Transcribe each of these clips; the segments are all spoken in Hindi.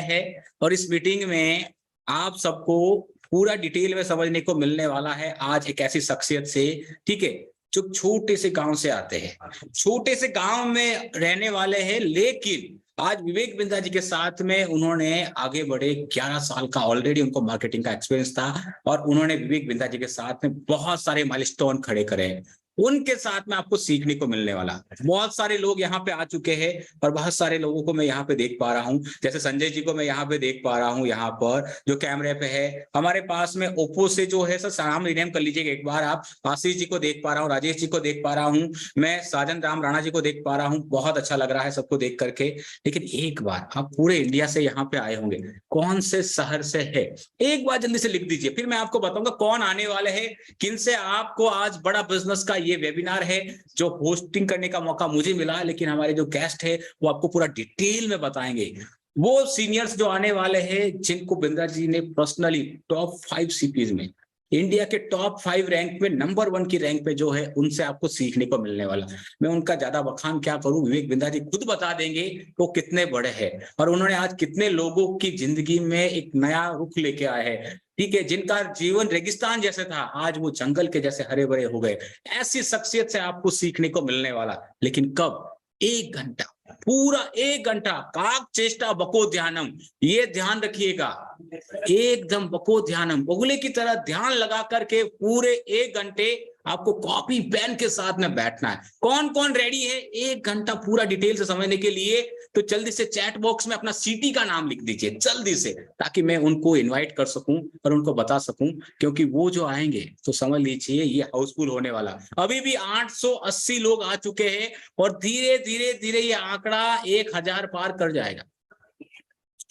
है और इस मीटिंग में आप सबको पूरा डिटेल में समझने को मिलने वाला है आज एक ऐसी शख्सियत से, ठीक है, जो छोटे से गांव से आते हैं, छोटे से गांव में रहने वाले हैं, लेकिन आज विवेक बिंद्रा जी के साथ में उन्होंने आगे बढ़े 11 साल का ऑलरेडी उनको मार्केटिंग का एक्सपीरियंस था और उन्होंने विवेक बिंद्रा जी के साथ में बहुत सारे माइलस्टोन खड़े करे हैं। उनके साथ में आपको सीखने को मिलने वाला। बहुत सारे लोग यहाँ पे आ चुके हैं और बहुत सारे लोगों को मैं यहाँ पे देख पा रहा हूँ, जैसे संजय जी को मैं यहाँ पे देख पा रहा हूँ, यहाँ पर जो कैमरे पे है हमारे पास में ओप्पो से जो है सर नाम रिनेम कर लीजिएगा एक बार आप। आशीष जी को देख पा रहा हूँ, राजेश जी को देख पा रहा हूँ, मैं साजन राम राणा जी को देख पा रहा हूँ। बहुत अच्छा लग रहा है सबको देख करके। लेकिन एक बार आप पूरे इंडिया से यहाँ पे आए होंगे, कौन से शहर से है एक बार जल्दी से लिख दीजिए, फिर मैं आपको बताऊंगा कौन आने वाले हैं, किन से आपको आज बड़ा बिजनेस का ये वेबिनार है जो होस्टिंग करने का मौका मुझे मिला, लेकिन हमारे जो गेस्ट है वो आपको पूरा डिटेल में बताएंगे। वो सीनियर्स जो आने वाले हैं जिनको बिंद्रा जी ने पर्सनली टॉप 5 सीपीज में, इंडिया के टॉप 5 रैंक में नंबर 1 की रैंक पे जो है, उनसे आपको सीखने को मिलने वाला। मैं उनका ज्यादा बखान क्या करूं, विवेक बिंद्रा जी खुद बता देंगे वो कितने बड़े हैं और उन्होंने आज कितने लोगों की जिंदगी में एक नया रुख लेके आए हैं, ठीक है, जिनका जीवन रेगिस्तान जैसे था आज वो जंगल के जैसे हरे भरे हो गए। ऐसी शख्सियत से आपको सीखने को मिलने वाला। लेकिन कब? 1 घंटा, पूरा 1 घंटा, काक चेष्टा बको ध्यानम, ये ध्यान रखिएगा, एकदम बको ध्यानम, बगुले की तरह ध्यान लगा करके पूरे 1 घंटे आपको कॉपी पेन के साथ में बैठना है। कौन कौन रेडी है 1 घंटा पूरा डिटेल से समझने के लिए? तो जल्दी से चैट बॉक्स में अपना सिटी का नाम लिख दीजिए जल्दी से, ताकि मैं उनको इनवाइट कर सकूं और उनको बता सकूं, क्योंकि वो जो आएंगे तो समझ लीजिए ये हाउसफुल होने वाला। अभी भी 880 लोग आ चुके हैं और धीरे धीरे धीरे ये आंकड़ा 1000 पार कर जाएगा।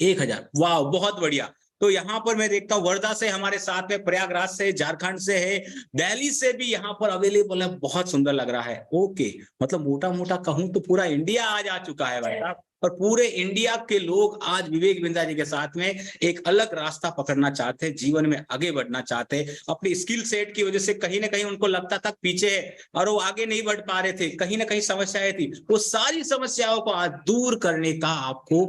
1000, वाह, बहुत बढ़िया। तो यहाँ पर मैं देखता हूँ वर्धा से हमारे साथ में, प्रयागराज से, झारखंड से है, दिल्ली से भी यहाँ पर अवेलेबल है। बहुत सुंदर लग रहा है। ओके, मतलब मोटा मोटा कहूं तो पूरा इंडिया आज आ चुका है भाई साहब, और पूरे इंडिया के लोग आज विवेक बिंद्रा जी के साथ में एक अलग रास्ता पकड़ना चाहते हैं, जीवन में आगे बढ़ना चाहते हैं। अपनी स्किल सेट की वजह से कहीं ना कहीं उनको लगता था पीछे है और वो आगे नहीं बढ़ पा रहे थे, कहीं ना कहीं समस्याएं थी, वो सारी समस्याओं को आज दूर करने का आपको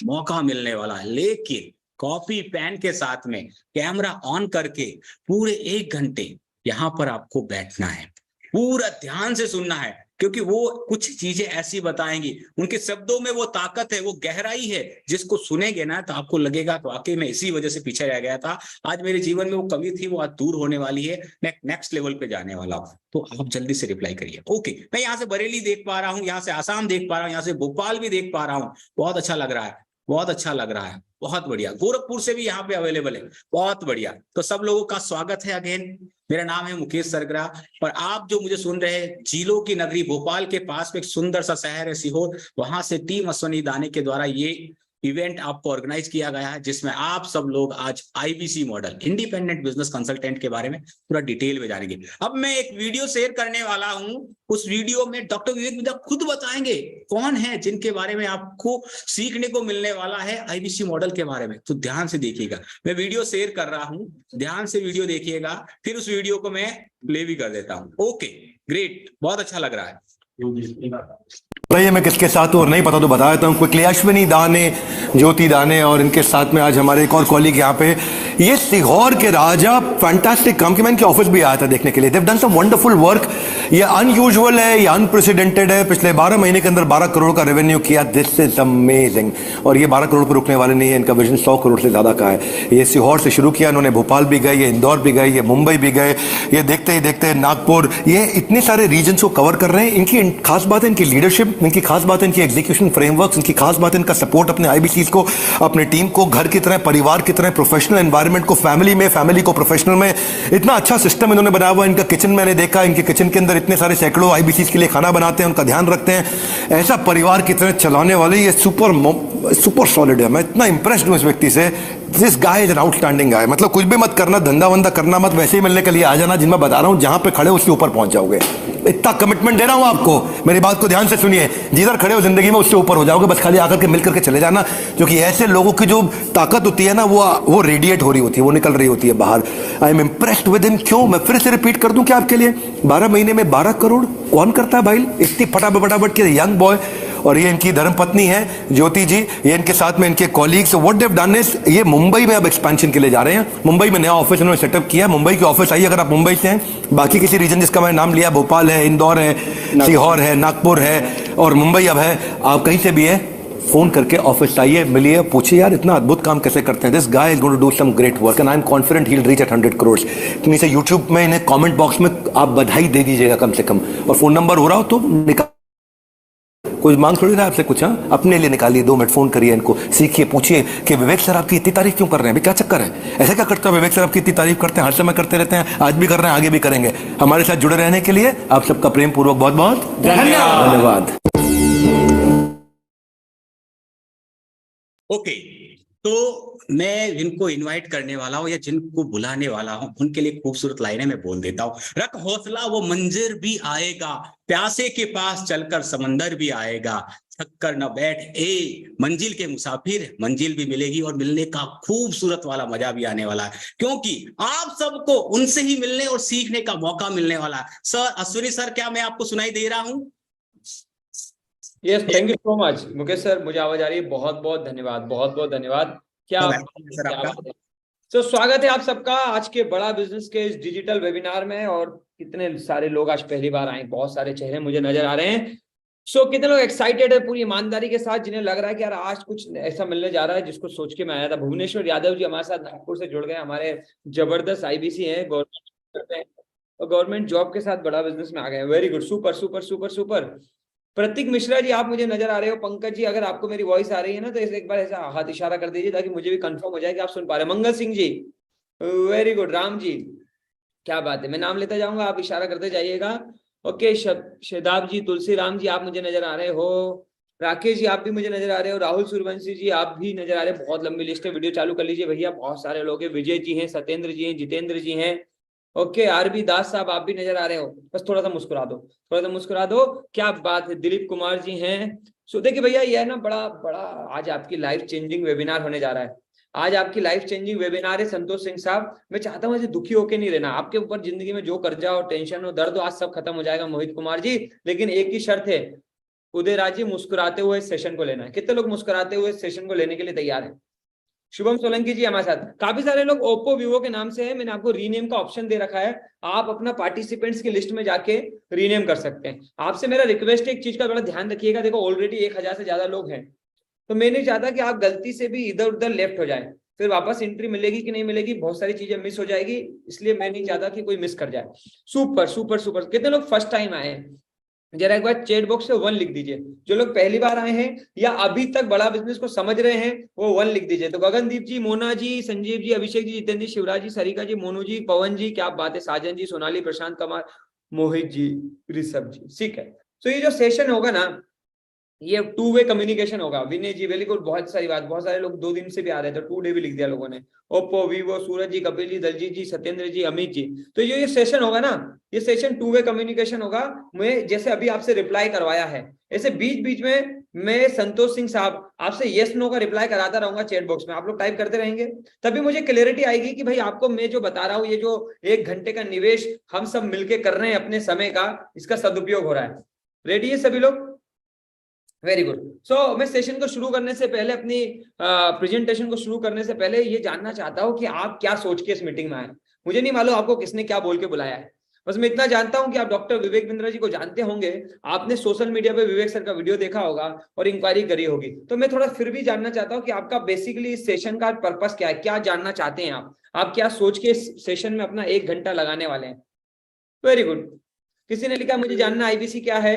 मौका मिलने वाला है। लेकिन कॉपी पेन के साथ में कैमरा ऑन करके पूरे 1 घंटे यहाँ पर आपको बैठना है, पूरा ध्यान से सुनना है, क्योंकि वो कुछ चीजें ऐसी बताएंगी, उनके शब्दों में वो ताकत है, वो गहराई है, जिसको सुनेंगे ना तो आपको लगेगा कि वाकई में इसी वजह से पीछे रह गया था। आज मेरे जीवन में वो कमी थी, वो आज दूर होने वाली है, मैं नेक्स्ट लेवल पे जाने वाला हूँ। तो आप जल्दी से रिप्लाई करिए। ओके, मैं यहाँ से बरेली देख पा रहा हूँ, यहाँ से आसाम देख पा रहा हूँ, यहाँ से भोपाल भी देख पा रहा हूँ। बहुत अच्छा लग रहा है, बहुत अच्छा लग रहा है, बहुत बढ़िया। गोरखपुर से भी यहाँ पे अवेलेबल है, बहुत बढ़िया। तो सब लोगों का स्वागत है अगेन। मेरा नाम है मुकेश सरगरा और आप जो मुझे सुन रहे हैं, झीलों की नगरी भोपाल के पास में एक सुंदर सा शहर है सीहोर, वहां से टीम अश्वनी दाने के द्वारा ये इवेंट आपको ऑर्गेनाइज किया गया है, जिसमें आप सब लोग आज IBC model, independent business consultant के बारे में पूरा डिटेल में जानेंगे। अब मैं एक वीडियो शेयर करने वाला हूं, उस वीडियो में डॉक्टर विवेक बिंद्रा खुद बताएंगे कौन है जिनके बारे में आपको सीखने को मिलने वाला है आईबीसी मॉडल के बारे में। तो ध्यान से देखिएगा, मैं वीडियो शेयर कर रहा हूं, ध्यान से वीडियो देखिएगा, फिर उस वीडियो को मैं प्ले भी कर देता हूं। ओके, ग्रेट, बहुत अच्छा लग रहा है। ये मैं किसके साथ हूँ और नहीं पता तो बता देता हूँ क्विकली। अश्विनी दाने, ज्योति दाने और इनके साथ में आज हमारे एक और कॉलीग यहाँ पे, ये सीहोर के राजा फैंटास्टिक काम की, मैं इनके ऑफिस भी आया था देखने के लिए। Dev done some wonderful work. ये अनयूजुअल है, ये अनप्रेसिडेंटेड है। पिछले 12 महीने के अंदर 12 करोड़ का रेवेन्यू किया। This is amazing. और ये 12 करोड़ पर रुकने वाले नहीं है, इनका विजन 100 करोड़ से ज्यादा का है। ये सीहोर से शुरू किया इन्होंने, भोपाल भी गए, ये इंदौर भी गए, ये मुंबई भी गए, ये देखते ही देखते नागपुर, ये इतने सारे रीजन को कवर कर रहे हैं। इनकी खास बात है इनकी लीडरशिप, इनकी खास बात है इनकी एग्जीक्यूशन फ्रेमवर्क, इनकी खास बात है इनका सपोर्ट अपने आईबीसी को, अपने टीम को, घर की तरह, परिवार की तरह, प्रोफेशनल एनवायरनमेंट को फैमिली में, फैमिली को प्रोफेशनल में। इतना अच्छा सिस्टम इन्होंने बनाया हुआ। इनका किचन मैंने देखा, इनके किचन के अंदर इतने सारे सैकड़ों आईबीसी के लिए खाना बनाते हैं, उनका ध्यान रखते हैं। ऐसा परिवार की तरह चलाने वाले ये सुपर सॉलिड है। मैं इतना इंप्रेस्ड हूं इस व्यक्ति से। This guy is an outstanding guy. मतलब कुछ भी मत करना, धंधा वंदा करना मत, वैसे ही मिलने के लिए आ जाना। जिन मैं बता रहा हूं, जहां पे खड़े हो उसके ऊपर पहुंच जाओगे। इतना कमिटमेंट दे रहा हूं आपको, मेरी बात को ध्यान से सुनिए। जिधर खड़े हो जिंदगी में उससे ऊपर हो जाओगे, बस खाली आकर के मिल करके चले जाना। क्योंकि ऐसे लोगों की जो ताकत होती है ना, वो रेडिएट हो रही होती है, वो निकल रही होती है बाहर। I am impressed with him. क्यों? मैं फिर से रिपीट कर दूं क्या आपके लिए, 12 महीने में 12 करोड़ कौन करता है भाई? इतनी फटाफट के यंग बॉय और ये इनकी धर्मपत्नी है ज्योति जी, ये इनके साथ में इनके colleagues. What they have done is ये मुंबई में अब एक्सपेंशन के लिए जा रहे हैं। मुंबई में नया ऑफिस इन्होंने सेटअप किया। मुंबई की ऑफिस आइए अगर आप मुंबई से हैं। बाकी किसी रीजन जिसका मैंने नाम लिया, भोपाल है, इंदौर है, सीहोर है, नागपुर है और मुंबई अब है, आप कहीं से भी है, फोन करके ऑफिस आइए, मिलिए, पूछिए यार इतना अद्भुत काम कैसे करते हैं। This guy is going to do some great work and I am confident he will reach at 100 crore. नीचे यूट्यूब में इन्हें कमेंट बॉक्स में आप बधाई दे दीजिएगा कम से कम, और फोन नंबर हो रहा हो तो निकाल, कुछ मांग थोड़ी ना आपसे कुछ, हाँ अपने लिए निकालिए, 2 मिनट फोन करिए इनको, सीखिए, पूछिए कि विवेक सर आपकी इतनी तारीफ क्यों कर रहे हैं, अभी क्या चक्कर है, ऐसे क्या करते हो विवेक सर आपकी इतनी तारीफ करते हैं, हर समय करते रहते हैं, आज भी कर रहे हैं, आगे भी करेंगे। हमारे साथ जुड़े रहने के लिए आप सबका प्रेम पूर्वक बहुत बहुत धन्यवाद। ओके, तो मैं जिनको इनवाइट करने वाला हूं या जिनको बुलाने वाला हूं उनके लिए खूबसूरत लाइनें मैं बोल देता हूं। रख हौसला वो मंजर भी आएगा, प्यासे के पास चलकर समंदर भी आएगा, थक कर न बैठ ए मंजिल के मुसाफिर, मंजिल भी मिलेगी और मिलने का खूबसूरत वाला मजा भी आने वाला है, क्योंकि आप सबको उनसे ही मिलने और सीखने का मौका मिलने वाला है। सर अश्विनी सर, क्या मैं आपको सुनाई दे रहा हूं? Yes, thank you so much Mukesh sir, मुझे आवाज आ रही है। बहुत बहुत धन्यवाद, बहुत बहुत धन्यवाद। क्या तो स्वागत है आप सबका आज के बड़ा बिजनेस के इस डिजिटल वेबिनार में। और कितने सारे लोग आज पहली बार आए, बहुत सारे चेहरे मुझे नजर आ रहे हैं। कितने लोग एक्साइटेड है पूरी ईमानदारी के साथ, जिन्हें लग रहा है कि यार आज कुछ ऐसा मिलने जा रहा है जिसको सोच के मैं आया था। भुवनेश्वर यादव जी हमारे साथ नागपुर से जुड़ गए, हमारे जबरदस्त IBC है, गवर्नमेंट जॉब के साथ बड़ा बिजनेस में आ गए। Very good, super super super super. Pratik Mishra ji आप मुझे नजर आ रहे हो। पंकज जी अगर आपको मेरी वॉइस आ रही है ना तो एक बार ऐसा हाथ इशारा कर दीजिए ताकि मुझे भी कंफर्म हो जाए कि आप सुन पा रहे हैं। Mangal Singh ji very good. राम जी क्या बात है, मैं नाम लेता जाऊंगा, आप इशारा करते जाइएगा। ओके, शेदाब जी, तुलसी राम जी आप मुझे नजर आ रहे हो। राकेश जी आप भी मुझे नजर आ रहे हो। राहुल सूर्यवंशी जी आप भी नजर आ रहे हैं। बहुत लंबी लिस्ट है, वीडियो चालू कर लीजिए भैया, बहुत सारे लोग हैं। विजय जी हैं, सत्येंद्र जी हैं, जितेंद्र जी हैं। ओके, आरबी दास साहब आप भी नजर आ रहे हो। बस थोड़ा सा मुस्कुरा दो, थोड़ा सा मुस्कुरा दो, क्या बात है। दिलीप कुमार जी हैं। देखिए भैया, ये है ना बड़ा बड़ा आज आपकी लाइफ चेंजिंग वेबिनार होने जा रहा है। आज आपकी लाइफ चेंजिंग वेबिनार है। संतोष सिंह साहब, मैं चाहता हूँ ऐसे दुखी होके नहीं रहना। आपके ऊपर जिंदगी में जो कर्जा हो, टेंशन हो, दर्द हो, आज सब खत्म हो जाएगा मोहित कुमार जी। लेकिन एक ही शर्त है, उदयराज जी मुस्कुराते हुए सेशन को लेना है। कितने लोग मुस्कुराते हुए सेशन को लेने के लिए तैयार है? शुभम सोलंकी जी हमारे साथ। काफी सारे लोग ओप्पो वीवो के नाम से है, मैंने आपको रीनेम का ऑप्शन दे रखा है। आप अपना पार्टिसिपेंट्स की लिस्ट में जाके रीनेम कर सकते हैं। आपसे मेरा रिक्वेस्ट है, एक चीज का बड़ा ध्यान रखिएगा। देखो ऑलरेडी 1000 से ज्यादा लोग हैं, तो मैं नहीं चाहता कि आप गलती से भी इधर उधर लेफ्ट हो जाए, फिर वापस एंट्री मिलेगी कि नहीं मिलेगी, बहुत सारी चीजें मिस हो जाएगी। इसलिए मैं नहीं चाहता कि कोई मिस कर जाए। Super super super. कितने लोग फर्स्ट टाइम आए हैं? जरा एक बार चैट बॉक्स से 1 लिख दीजिए। जो लोग पहली बार आए हैं या अभी तक बड़ा बिजनेस को समझ रहे हैं वो 1 लिख दीजिए। तो गगनदीप जी, मोना जी, संजीव जी, अभिषेक जी, जितेंद्र जी, शिवराज जी, सरिका जी, मोनू जी, पवन जी क्या बात है, साजन जी, सोनाली, प्रशांत कुमार, मोहित जी, ऋषभ जी, ठीक है। तो ये जो सेशन होगा ना, ये 2 वे कम्युनिकेशन होगा। विनय जी वेरी गुड, बहुत सारी बात। बहुत सारे लोग 2 दिन से भी आ रहे थे, 2 डे भी लिख दिया लोगों ने। ओप्पो, वीवो, सूरज जी, कपिल जी, दलजीत जी, सत्येंद्र जी, अमित जी। तो ये सेशन होगा ना, ये सेशन 2 वे कम्युनिकेशन होगा। मैं जैसे अभी आपसे रिप्लाई करवाया है, ऐसे बीच बीच में मैं संतोष सिंह साहब आपसे यस नो का रिप्लाई कराता रहूंगा चैट बॉक्स में। आप लोग टाइप करते रहेंगे, तभी मुझे क्लैरिटी आएगी कि भाई आपको मैं जो बता रहा हूँ, ये जो 1 घंटे का निवेश हम सब मिलके कर रहे हैं अपने समय का, इसका सदुपयोग हो रहा है। रेडी है सभी लोग? Very good. मैं सेशन को शुरू करने से पहले, अपनी प्रेजेंटेशन को शुरू करने से पहले ये जानना चाहता हूँ कि आप क्या सोच के इस मीटिंग में आए। मुझे नहीं मालूम आपको किसने क्या बोल के बुलाया है, बस मैं इतना जानता हूं कि आप डॉक्टर विवेक बिंद्रा जी को जानते होंगे। आपने सोशल मीडिया पे विवेक सर का वीडियो देखा होगा और इंक्वायरी करी होगी। तो मैं थोड़ा फिर भी जानना चाहता हूं कि आपका बेसिकली इस सेशन का पर्पस क्या है, क्या जानना चाहते हैं आप क्या सोच के इस सेशन में अपना 1 घंटा लगाने वाले हैं। Very good. किसी ने लिखा मुझे जानना IBC क्या है,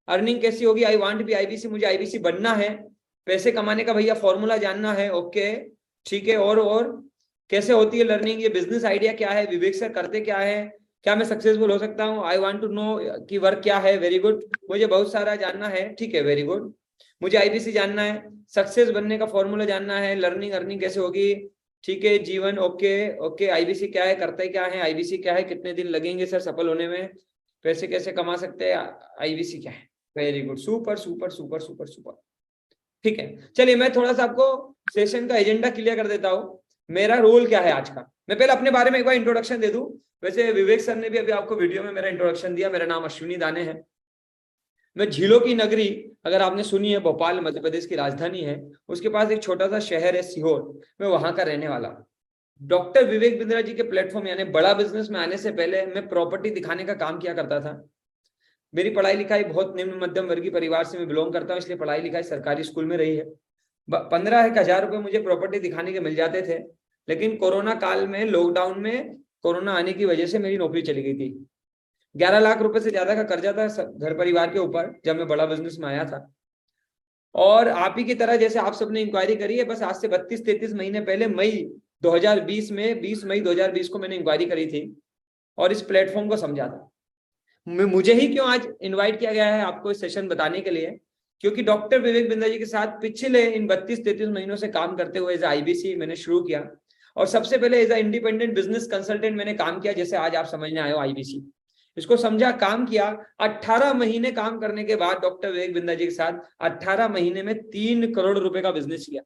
अर्निंग कैसी होगी, आई वांट बी IBC, मुझे IBC बनना है, पैसे कमाने का भैया फॉर्मूला जानना है। ओके ठीक है। और कैसे होती है लर्निंग, ये बिजनेस आइडिया क्या है, विवेक सर करते क्या है, क्या मैं सक्सेसफुल हो सकता हूँ, आई वांट टू नो कि वर्क क्या है। वेरी गुड, मुझे बहुत सारा जानना है। ठीक है, वेरी गुड। मुझे IBC जानना है, सक्सेस बनने का फॉर्मूला जानना है, लर्निंग अर्निंग कैसे होगी। ठीक है, जीवन ओके ओके। IBC क्या है, करते क्या है, IBC क्या है, कितने दिन लगेंगे सर सफल होने में, पैसे कैसे कमा सकते हैं, IBC क्या है। Very good, super super super super super. ठीक है, चलिए मैं थोड़ा सा आपको सेशन का एजेंडा क्लियर कर देता हूँ। मेरा रोल क्या है आज का, मैं पहले अपने बारे में एक बार इंट्रोडक्शन दे दूं। वैसे विवेक सर ने भी अभी आपको वीडियो में मेरा इंट्रोडक्शन दिया। मेरा नाम अश्विनी दाने है। मैं झीलों की नगरी, अगर आपने सुनी है, भोपाल मध्य प्रदेश की राजधानी है, उसके पास एक छोटा सा शहर है सीहोर, मैं वहां का रहने वाला हूं। डॉक्टर विवेक बिंद्रा जी के प्लेटफॉर्म यानी बड़ा बिजनेस में आने से पहले मैं प्रॉपर्टी दिखाने का काम किया करता था। मेरी पढ़ाई लिखाई बहुत निम्न मध्यम वर्गीय परिवार से मैं बिलोंग करता हूँ, इसलिए पढ़ाई लिखाई सरकारी स्कूल में रही है। 15,000 रुपए मुझे प्रॉपर्टी दिखाने के मिल जाते थे, लेकिन कोरोना काल में, लॉकडाउन में कोरोना आने की वजह से मेरी नौकरी चली गई थी। 11 लाख रुपए से ज्यादा का कर्जा था घर परिवार के ऊपर जब मैं बड़ा बिजनेस में आया था। और आप ही की तरह जैसे आप सबने इंक्वायरी करी है, बस आज से 32-33 महीने पहले मई 2020 में 20 मई 2020 को मैंने इंक्वायरी करी थी और इस प्लेटफॉर्म को समझा था। मुझे ही क्यों आज इनवाइट किया गया है आपको इस सेशन बताने के लिए, क्योंकि डॉक्टर विवेक बिंद्रा जी के साथ पिछले इन 32-33 महीनों से काम करते हुए एज आईबीसी मैंने शुरू किया, और सबसे पहले एज इंडिपेंडेंट बिजनेस कंसल्टेंट मैंने काम किया, जैसे आज आप समझने आए हो आईबीसी। इसको समझा, काम किया। 18 महीने काम करने के बाद डॉक्टर विवेक बिंद्रा जी के साथ 18 महीने में 3 करोड़ रुपए का बिजनेस किया।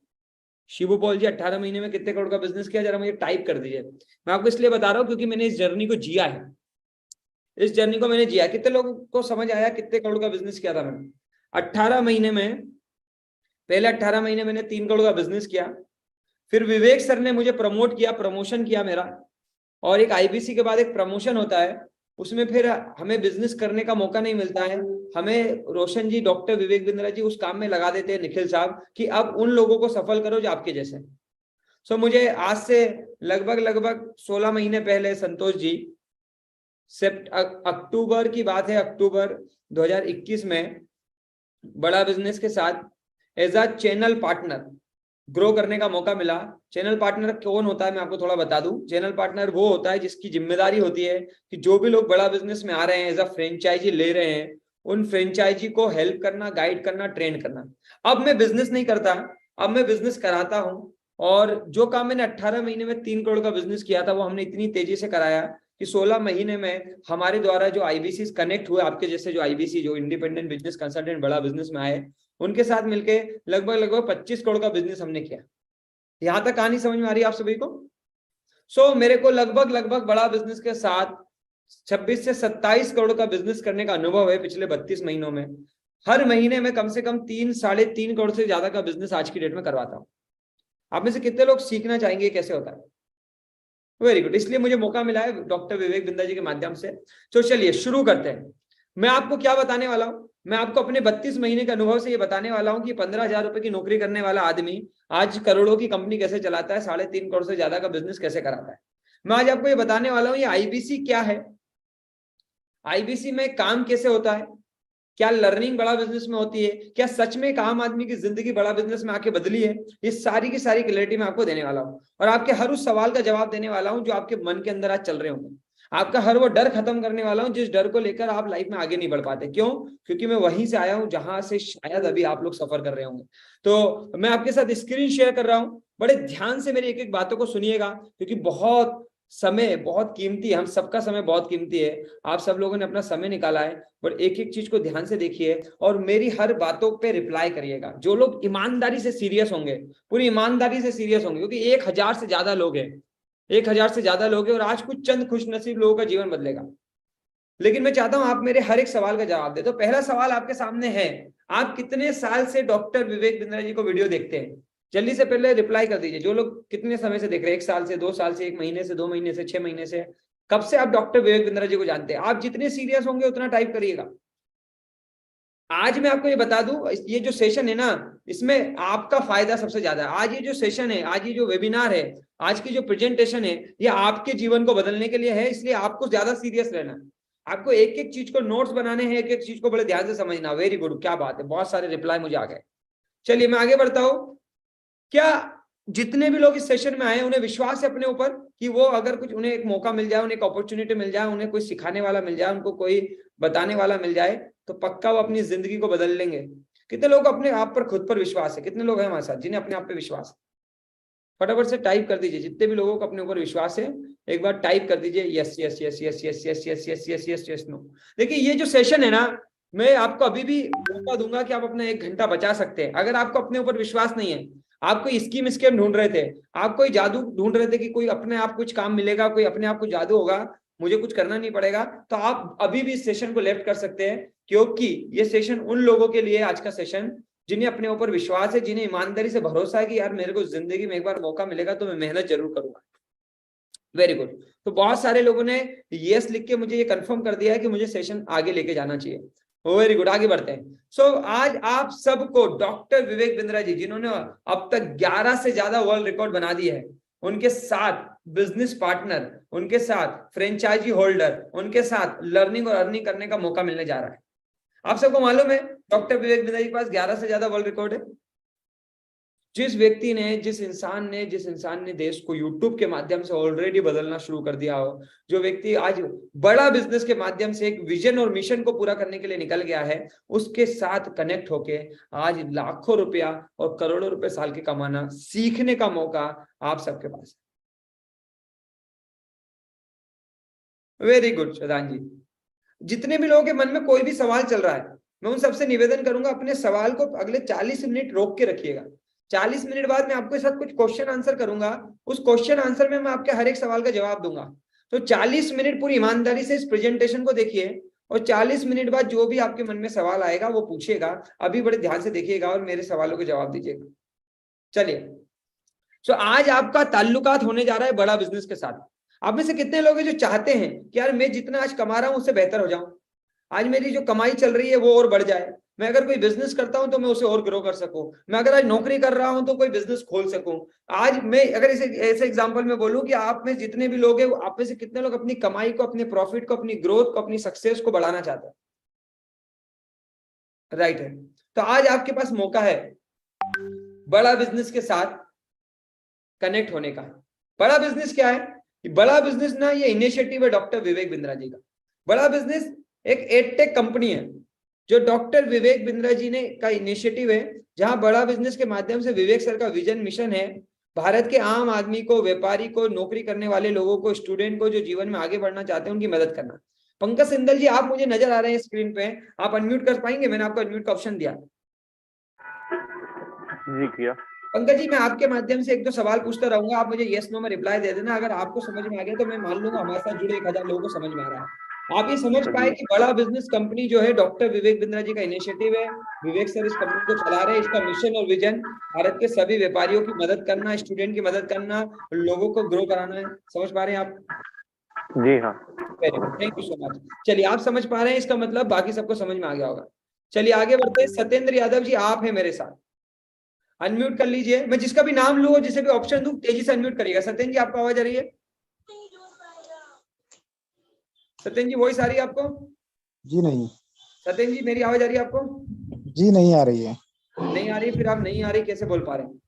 शिबू पॉल जी 18 महीने में कितने करोड़ का बिजनेस किया, जरा मुझे टाइप कर दीजिए। मैं आपको इसलिए बता रहा हूँ क्योंकि मैंने इस जर्नी को जिया है, इस जर्नी को मैंने जिया। कितने लोगों को समझ आया कितने करोड़ का बिजनेस किया था मैंने 18 महीने में? पहले 18 महीने मैंने 3 करोड़ का बिजनेस किया, फिर विवेक सर ने मुझे प्रमोट किया, प्रमोशन किया मेरा, और एक आईबीसी के बाद एक प्रमोशन होता है, उसमें फिर हमें बिजनेस करने का मौका नहीं मिलता है। हमें रोशन जी, डॉक्टर विवेक बिंद्रा जी उस काम में लगा देते हैं, निखिल साहब, कि अब उन लोगों को सफल करो जो आपके जैसे। सो मुझे आज से लगभग 16 महीने पहले संतोष जी, अक्टूबर की बात है, अक्टूबर 2021 में बड़ा बिजनेस के साथ as a channel partner grow करने का मौका मिला। चैनल पार्टनर कौन होता है मैं आपको थोड़ा बता दूं। चैनल पार्टनर वो होता है जिसकी जिम्मेदारी होती है कि जो भी लोग बड़ा बिजनेस में आ रहे हैं, एज अ फ्रेंचाइजी ले रहे हैं, उन फ्रेंचाइजी को हेल्प करना, गाइड करना, ट्रेन करना। अब मैं बिजनेस नहीं करता, अब मैं बिजनेस कराता हूं। और जो काम मैंने 18 महीने में 3 करोड़ का बिजनेस किया था, वो हमने इतनी तेजी से कराया कि 16 महीने में हमारे द्वारा जो आईबीसी कनेक्ट हुए, आपके जैसे जो आईबीसी, जो इंडिपेंडेंट बिजनेस कंसल्टेंट बड़ा बिजनेस में आए, उनके साथ मिलके लगभग 25 करोड़ का बिजनेस हमने किया। यहां तक कहानी समझ में आ रही है आप सभी को? सो मेरे को लगभग बड़ा बिजनेस के साथ 26 से 27 करोड़ का बिजनेस करने का अनुभव है पिछले 32 महीनों में। हर महीने में कम से कम 3-3.5 करोड़ से ज्यादा का बिजनेस आज की डेट में करवाता हूं। आप में से कितने लोग सीखना चाहेंगे कैसे होता है? वेरी गुड, इसलिए मुझे मौका मिला है डॉक्टर विवेक बिंद्रा जी के माध्यम से। तो चलिए शुरू करते हैं। मैं आपको क्या बताने वाला हूं? मैं आपको अपने 32 महीने के अनुभव से ये बताने वाला हूं कि 15,000 रुपए की नौकरी करने वाला आदमी आज करोड़ों की कंपनी कैसे चलाता है, 3.5 करोड़ से ज्यादा का बिजनेस कैसे कराता है। मैं आज आपको ये बताने वाला हूं ये आईबीसी क्या है, आईबीसी में काम कैसे होता है, क्या लर्निंग बड़ा बिजनेस में होती है, क्या सच में एक आम आदमी की जिंदगी बड़ा बिजनेस में आके बदली है। ये सारी की सारी क्लैरिटी मैं आपको देने वाला हूं, और आपके हर उस सवाल का जवाब देने वाला हूं जो आपके मन के अंदर आज चल रहे होंगे। आपका हर वो डर खत्म करने वाला हूं जिस डर को लेकर आप लाइफ में आगे नहीं बढ़ पाते। क्यों? क्योंकि मैं वहीं से आया हूं जहां से शायद अभी आप लोग सफर कर रहे होंगे। तो मैं आपके साथ स्क्रीन शेयर कर रहा हूं, बड़े ध्यान से मेरी एक एक बातों को सुनिएगा, क्योंकि बहुत समय बहुत कीमती है, हम सबका समय बहुत कीमती है। आप सब लोगों ने अपना समय निकाला है, पर एक एक चीज को ध्यान से देखिए और मेरी हर बातों पे रिप्लाई करिएगा। जो लोग ईमानदारी से सीरियस होंगे, पूरी ईमानदारी से सीरियस होंगे, क्योंकि 1000 से ज्यादा लोग हैं, 1000 से ज्यादा लोग हैं, और आज कुछ चंद खुशनसीब लोगों का जीवन बदलेगा। लेकिन मैं चाहता हूं आप मेरे हर एक सवाल का जवाब दे। तो पहला सवाल आपके सामने है, आप कितने साल से डॉक्टर विवेक बिंद्रा जी को वीडियो देखते हैं? जल्दी से पहले रिप्लाई कर दीजिए। जो लोग कितने समय से देख रहे हैं, 1 साल से, 2 साल से, 1 महीने से, 2 महीने से, 6 महीने से, कब से आप डॉक्टर विवेक बिंद्रा जी को जानते हैं? आप जितने सीरियस होंगे उतना टाइप करिएगा। आज मैं आपको ये बता दूं, ये जो सेशन है ना, इसमें आपका फायदा सबसे ज्यादा है। आज ये जो सेशन है, आज ये जो वेबिनार है, आज की जो प्रेजेंटेशन है, ये आपके जीवन को बदलने के लिए है। इसलिए आपको ज्यादा सीरियस रहना है, आपको एक एक चीज को नोट्स बनाने हैं, एक एक चीज को बड़े ध्यान से समझना। वेरी गुड, क्या बात है, बहुत सारे रिप्लाई मुझे आ गए। चलिए मैं आगे बढ़ता हूं। क्या जितने भी लोग इस सेशन में आए उन्हें विश्वास है अपने ऊपर कि वो अगर कुछ उन्हें एक मौका मिल जाए, उन्हें एक अपॉर्चुनिटी मिल जाए, उन्हें कोई सिखाने वाला मिल जाए, उनको कोई बताने वाला मिल जाए, तो पक्का वो अपनी जिंदगी को बदल लेंगे? कितने लोग अपने आप पर, खुद पर विश्वास है? कितने लोग हैं हमारे साथ जिन्हें अपने आप पे विश्वास है? फटाफट से टाइप कर दीजिए। जितने भी लोगों को अपने ऊपर विश्वास है एक बार टाइप कर दीजिए yes yes yes yes yes yes yes yes yes yes yes no. देखिए ये जो सेशन है ना, मैं आपको अभी भी मौका दूंगा कि आप अपना 1 घंटा बचा सकते हैं। अगर आपको अपने ऊपर विश्वास नहीं है, आप कोई स्कीम ढूंढ रहे थे, आप कोई जादू ढूंढ रहे थे कि कोई अपने आप कुछ काम मिलेगा, कोई अपने आप कुछ जादू होगा, मुझे कुछ करना नहीं पड़ेगा, तो आप अभी भी इस सेशन को लेफ्ट कर सकते हैं। क्योंकि ये सेशन उन लोगों के लिए आज का सेशन जिन्हें अपने ऊपर विश्वास है, जिन्हें ईमानदारी से भरोसा है कि यार मेरे को जिंदगी में एक बार मौका मिलेगा तो मैं मेहनत जरूर करूंगा। Very good. तो बहुत सारे लोगों ने यस लिख के मुझे ये कंफर्म कर दिया है कि मुझे सेशन आगे लेके जाना चाहिए। वेरी गुड, आगे बढ़ते हैं। सो आज आप सबको डॉक्टर विवेक बिंद्रा जी, जिन्होंने अब तक 11 से ज्यादा वर्ल्ड रिकॉर्ड बना दिए हैं, उनके साथ बिजनेस पार्टनर, उनके साथ फ्रेंचाइजी होल्डर, उनके साथ लर्निंग और अर्निंग करने का मौका मिलने जा रहा है। आप सबको मालूम है डॉक्टर विवेक बिंद्रा जी के पास 11 से ज्यादा वर्ल्ड रिकॉर्ड है। जिस व्यक्ति ने, जिस इंसान ने देश को यूट्यूब के माध्यम से ऑलरेडी बदलना शुरू कर दिया हो, जो व्यक्ति आज बड़ा बिजनेस के माध्यम से एक विजन और मिशन को पूरा करने के लिए निकल गया है, उसके साथ कनेक्ट होके आज लाखों रुपया और करोड़ों रुपए साल के कमाना सीखने का मौका आप सबके पास है। वेरी गुड शदान जी। जितने भी लोगों के मन में कोई भी सवाल चल रहा है, मैं उन सबसे निवेदन करूंगा अपने सवाल को अगले 40 मिनट रोक के रखिएगा। 40 मिनट बाद मैं आपके साथ कुछ क्वेश्चन आंसर करूंगा, उस क्वेश्चन आंसर में मैं आपके हर एक सवाल का जवाब दूंगा। तो 40 मिनट पूरी ईमानदारी से इस प्रेजेंटेशन को देखिए और 40 मिनट बाद जो भी आपके मन में सवाल आएगा वो पूछिएगा। अभी बड़े ध्यान से देखिएगा और मेरे सवालों के जवाब दीजिएगा। चलिए, तो आज आपका ताल्लुकात होने जा रहा है बड़ा बिजनेस के साथ। आप में से कितने लोग हैं जो चाहते हैं कि यार मैं जितना आज कमा रहा हूं उससे बेहतर हो जाऊं, आज मेरी जो कमाई चल रही है वो और बढ़ जाए, मैं अगर कोई बिजनेस करता हूं तो मैं उसे और ग्रो कर सकूं, मैं अगर आज नौकरी कर रहा हूं तो कोई बिजनेस खोल सकूं। आज मैं अगर ऐसे एग्जांपल में बोलूं कि आप में जितने भी लोग हैं, आप में से कितने लोग अपनी कमाई को, अपने प्रॉफिट को, अपनी ग्रोथ को, अपनी सक्सेस को बढ़ाना चाहते हैं? राइट है। तो आज आपके पास मौका है बड़ा बिजनेस के साथ कनेक्ट होने का। बड़ा बिजनेस क्या है? बड़ा बिजनेस ना, ये इनिशिएटिव है डॉक्टर विवेक बिंद्रा जी का। बड़ा बिजनेस एक एडटेक कंपनी है जो डॉक्टर विवेक बिंद्रा जी ने का इनिशिएटिव है, जहां बड़ा बिजनेस के माध्यम से विवेक सर का विजन मिशन है भारत के आम आदमी को, व्यापारी को, नौकरी करने वाले लोगों को, स्टूडेंट को जो जीवन में आगे बढ़ना चाहते हैं उनकी मदद करना। पंकज सिंदल जी, आप मुझे नजर आ रहे हैं स्क्रीन पे, आप अनम्यूट कर पाएंगे? मैंने आपको अनम्यूट का ऑप्शन दिया जी, किया। पंकज जी, मैं आपके माध्यम से एक दो सवाल पूछता रहूंगा, आप मुझे यस नो में रिप्लाई दे देना। अगर आपको समझ में आ गया तो मैं मान लूंगा हमारे साथ जुड़े 1000 लोगों को समझ में आ रहा है। आप ये समझ पाए कि बड़ा बिजनेस कंपनी जो है डॉक्टर विवेक बिंद्रा जी का इनिशिएटिव है, विवेक सर इस कंपनी को चला रहे हैं। इसका मिशन और विजन भारत के सभी व्यापारियों की मदद करना, स्टूडेंट की मदद करना, लोगों को ग्रो कराना है। समझ पा रहे हैं आप? जी हाँ। Very good, thank you so much. चलिए, आप समझ पा रहे हैं, इसका मतलब बाकी सबको समझ में आ गया होगा। चलिए आगे बढ़ते हैं। सत्येंद्र यादव जी, आप हैं मेरे साथ, अनम्यूट कर लीजिए। मैं जिसका भी नाम लूं, जिसे भी ऑप्शन दूं, तेजी से अनम्यूट करिएगा। सत्येंद्र जी, आपको आवाज आ रही है? सत्येंद्र जी, वॉइस आ रही है आपको? जी नहीं। सत्येंद्र जी, मेरी आवाज आ रही है आपको? जी नहीं आ रही है। नहीं आ रही? फिर आप नहीं आ रही कैसे बोल पा रहे हैं?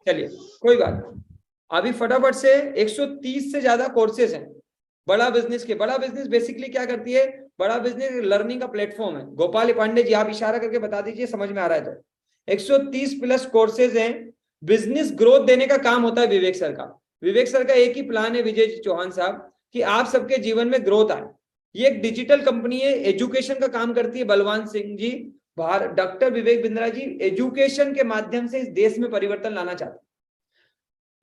चलिए कोई बात नहीं, अभी फटाफट से 130 से ज्यादा कोर्सेज हैं बड़ा बिजनेस के। बड़ा बिजनेस बेसिकली क्या करती है? बड़ा बिजनेस लर्निंग का प्लेटफॉर्म है। गोपाल पांडे जी, आप इशारा करके बता दीजिए समझ में आ रहा है तो। 130 प्लस कोर्सेज हैं। बिजनेस ग्रोथ देने का काम होता है विवेक सर का। विवेक सर का एक ही प्लान है, विजय चौहान साहब, कि आप सबके जीवन में ग्रोथ आए। ये एक डिजिटल कंपनी है, एजुकेशन का काम करती है। बलवान सिंह जी, डॉक्टर विवेक बिंद्रा जी एजुकेशन के माध्यम से इस देश में परिवर्तन लाना चाहते हैं।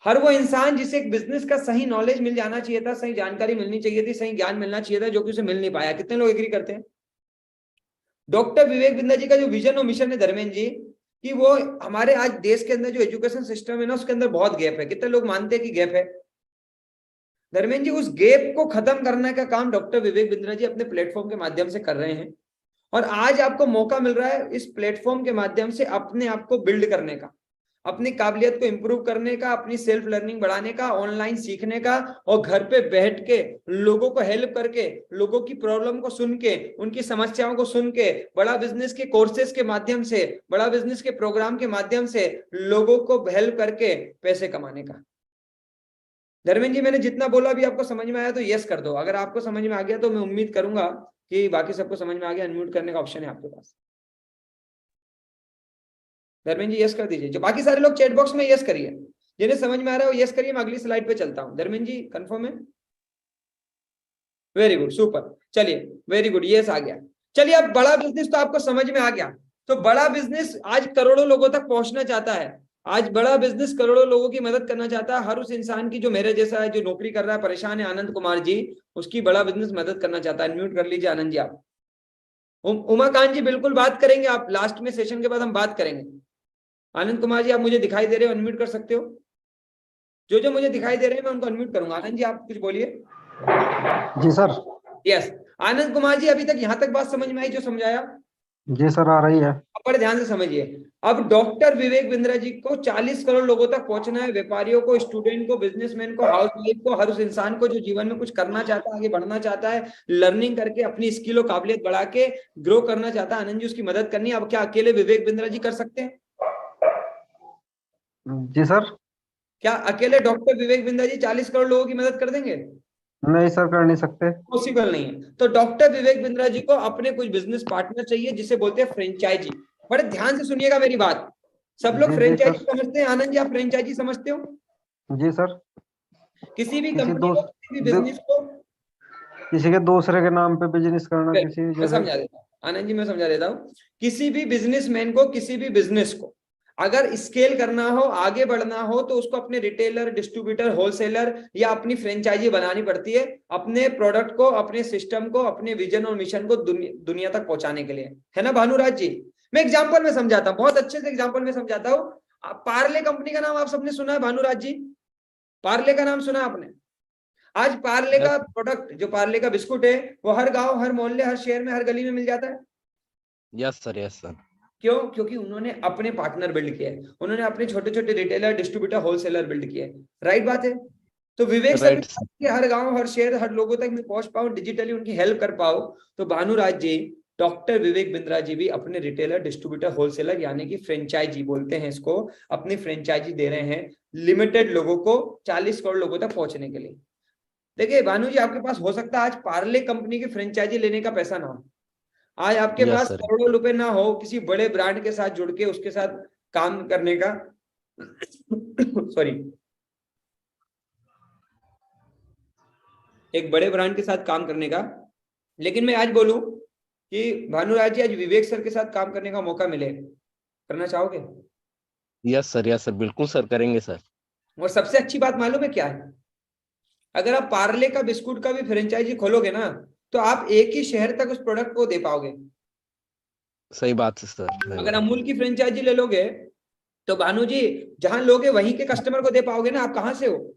हर वो इंसान जिसे एक बिजनेस का सही नॉलेज मिल जाना चाहिए था, सही जानकारी मिलनी चाहिए थी, सही ज्ञान मिलना चाहिए था, जो कि उसे मिल नहीं पाया। कितने लोग एग्री करते हैं? डॉक्टर विवेक बिंद्रा जी का जो विजन और मिशन है धर्मेंद्र जी, कि वो हमारे आज देश के अंदर जो एजुकेशन सिस्टम है ना, उसके अंदर बहुत गैप है। कितने लोग मानते हैं कि गैप है? धर्मेंद्र जी, उस गैप को खत्म करने का काम डॉक्टर विवेक बिंद्रा जी अपने प्लेटफॉर्म के माध्यम से कर रहे हैं। और आज आपको मौका मिल रहा है इस प्लेटफॉर्म के माध्यम से अपने आप को बिल्ड करने का, अपनी काबिलियत को इंप्रूव करने का, अपनी सेल्फ लर्निंग बढ़ाने का, ऑनलाइन सीखने का, और घर पे बैठ के लोगों को हेल्प करके, लोगों की प्रॉब्लम को सुन के, उनकी समस्याओं को सुन के, बड़ा बिजनेस के कोर्सेज के माध्यम से, बड़ा बिजनेस के प्रोग्राम के माध्यम से लोगों को हेल्प करके पैसे कमाने का। धर्मेंद्र जी, मैंने जितना बोला अभी आपको समझ में आया तो यस कर दो। अगर आपको समझ में आ गया तो मैं उम्मीद करूंगा कि बाकी सबको समझ में आ गया। अनम्यूट करने का ऑप्शन है आपके पास। धर्मेंद्र जी यस कर दीजिए। जो बाकी सारे लोग चैट बॉक्स में यस करिए, जिन्हें समझ में आ रहा है वो यस करिए। मैं अगली स्लाइड पे चलता हूं। धर्मेंद्र जी कंफर्म है? Very good, super. चलिए, वेरी गुड, यस आ गया। चलिए, अब बड़ा बिजनेस तो आपको समझ में आ गया। तो बड़ा बिजनेस आज करोड़ों लोगों तक पहुंचना चाहता है। आज बड़ा बिजनेस करोड़ों लोगों की मदद करना चाहता है। हर उस इंसान की जो मेरे जैसा है, जो नौकरी कर रहा है, परेशान है, आनंद कुमार जी, उसकी बड़ा बिजनेस मदद करना चाहता है। अनम्यूट कर लीजिए आनंद जी आप। उमाकांत जी बिल्कुल बात करेंगे, आप लास्ट में सेशन के बाद हम बात करेंगे। आनंद कुमार जी आप मुझे दिखाई दे रहे हो, अनम्यूट कर सकते हो। जो मुझे दिखाई दे रहे हैं मैं उनको अनम्यूट करूंगा। आनंद जी आप कुछ बोलिए। जी सर। यस आनंद कुमार जी, अभी तक यहां तक बात समझ में आई जो समझाया? जी सर, आ रही है। बड़े ध्यान से समझिए। अब डॉक्टर विवेक बिंद्रा जी को 40 करोड़ लोगों तक पहुंचना है। व्यापारियों को, स्टूडेंट को, बिजनेसमैन को, हाउस वाइफ को, हर उस इंसान को जो जीवन में कुछ करना चाहता है, आगे बढ़ना चाहता है, लर्निंग करके अपनी स्किल और काबिलियत बढ़ा के ग्रो करना चाहता है, आनंद जी उसकी मदद करनी है। अब क्या अकेले विवेक बिंद्रा जी कर सकते हैं? जी सर। क्या अकेले डॉक्टर विवेक बिंद्रा जी 40 करोड़ लोगों की मदद कर देंगे? नहीं सर, कर नहीं सकते। पॉसिबल नहीं है। तो डॉक्टर विवेक बिंद्रा जी को अपने कुछ बिजनेस पार्टनर चाहिए, जिसे बोलते हैं फ्रेंचाइजी। बड़े ध्यान से सुनिएगा मेरी बात। सब लोग जी फ्रेंचाइजी सर। समझते हैं? आनंद जी आप फ्रेंचाइजी समझते हो? जी सर। किसी भी किसी कंपनी को, किसी भी बिजनेस को, किसी के दूसरे के नाम पे बिजनेस करना, किसी मैं जैसे। समझा देता हूँ आनंद जी, मैं समझा देता हूँ। किसी भी बिजनेसमैन को, किसी भी बिजनेस को अगर स्केल करना हो, आगे बढ़ना हो, तो उसको अपने रिटेलर, डिस्ट्रीब्यूटर, होलसेलर या अपनी फ्रेंचाइजी बनानी पड़ती है, अपने प्रोडक्ट को, अपने सिस्टम को, अपने विजन और मिशन को दुनिया तक पहुंचाने के लिए, है ना भानुराज जी? मैं एग्जाम्पल में समझाता हूँ, बहुत अच्छे से एग्जाम्पल में समझाता हूँ। पार्ले कंपनी का नाम आप सबने सुना है भानुराज जी? पार्ले का नाम सुना आपने? आज पार्ले का प्रोडक्ट, जो पार्ले का बिस्कुट है, वो हर गांव, हर मोहल्ले, हर शहर में, हर गली में मिल जाता है। Yes sir, yes sir. क्यों? क्योंकि उन्होंने अपने पार्टनर बिल्ड किए, उन्होंने अपने छोटे छोटे रिटेलर, डिस्ट्रीब्यूटर, होलसेलर बिल्ड किए। राइट बात है? तो विवेक सर राइट। के हर गांव, हर शहर, हर लोगों तक मैं पहुंच पाऊं, डिजिटली उनकी हेल्प कर पाऊं, तो भानुराज जी, डॉक्टर विवेक बिंद्रा जी भी अपने रिटेलर, डिस्ट्रीब्यूटर, होलसेलर यानी कि फ्रेंचाइजी बोलते हैं इसको, अपनी फ्रेंचाइजी दे रहे हैं लिमिटेड लोगों को, 40 करोड़ लोगों तक पहुंचने के लिए। देखिए भानु जी, आपके पास हो सकता है आज पार्ले कंपनी की फ्रेंचाइजी लेने का पैसा ना हो, आज आपके यस पास सर। करोड़ों रुपए ना हो किसी बड़े ब्रांड के साथ जुड़ के उसके साथ काम करने का सॉरी, एक बड़े ब्रांड के साथ काम करने का, लेकिन मैं आज बोलूं कि भानुराज जी, आज विवेक सर के साथ काम करने का मौका मिले, करना चाहोगे? यस सर, यस सर, बिल्कुल सर, करेंगे सर। और सबसे अच्छी बात मालूम है क्या है? अगर आप पार्ले का बिस्कुट का भी फ्रेंचाइजी खोलोगे ना, तो आप एक ही शहर तक उस प्रोडक्ट को दे पाओगे। सही बात है सर, सही अगर बात। अमूल की फ्रेंचाइजी ले लोगे, तो भानु जी जहां लोगे वहीं के कस्टमर को दे पाओगे ना। आप कहां से हो?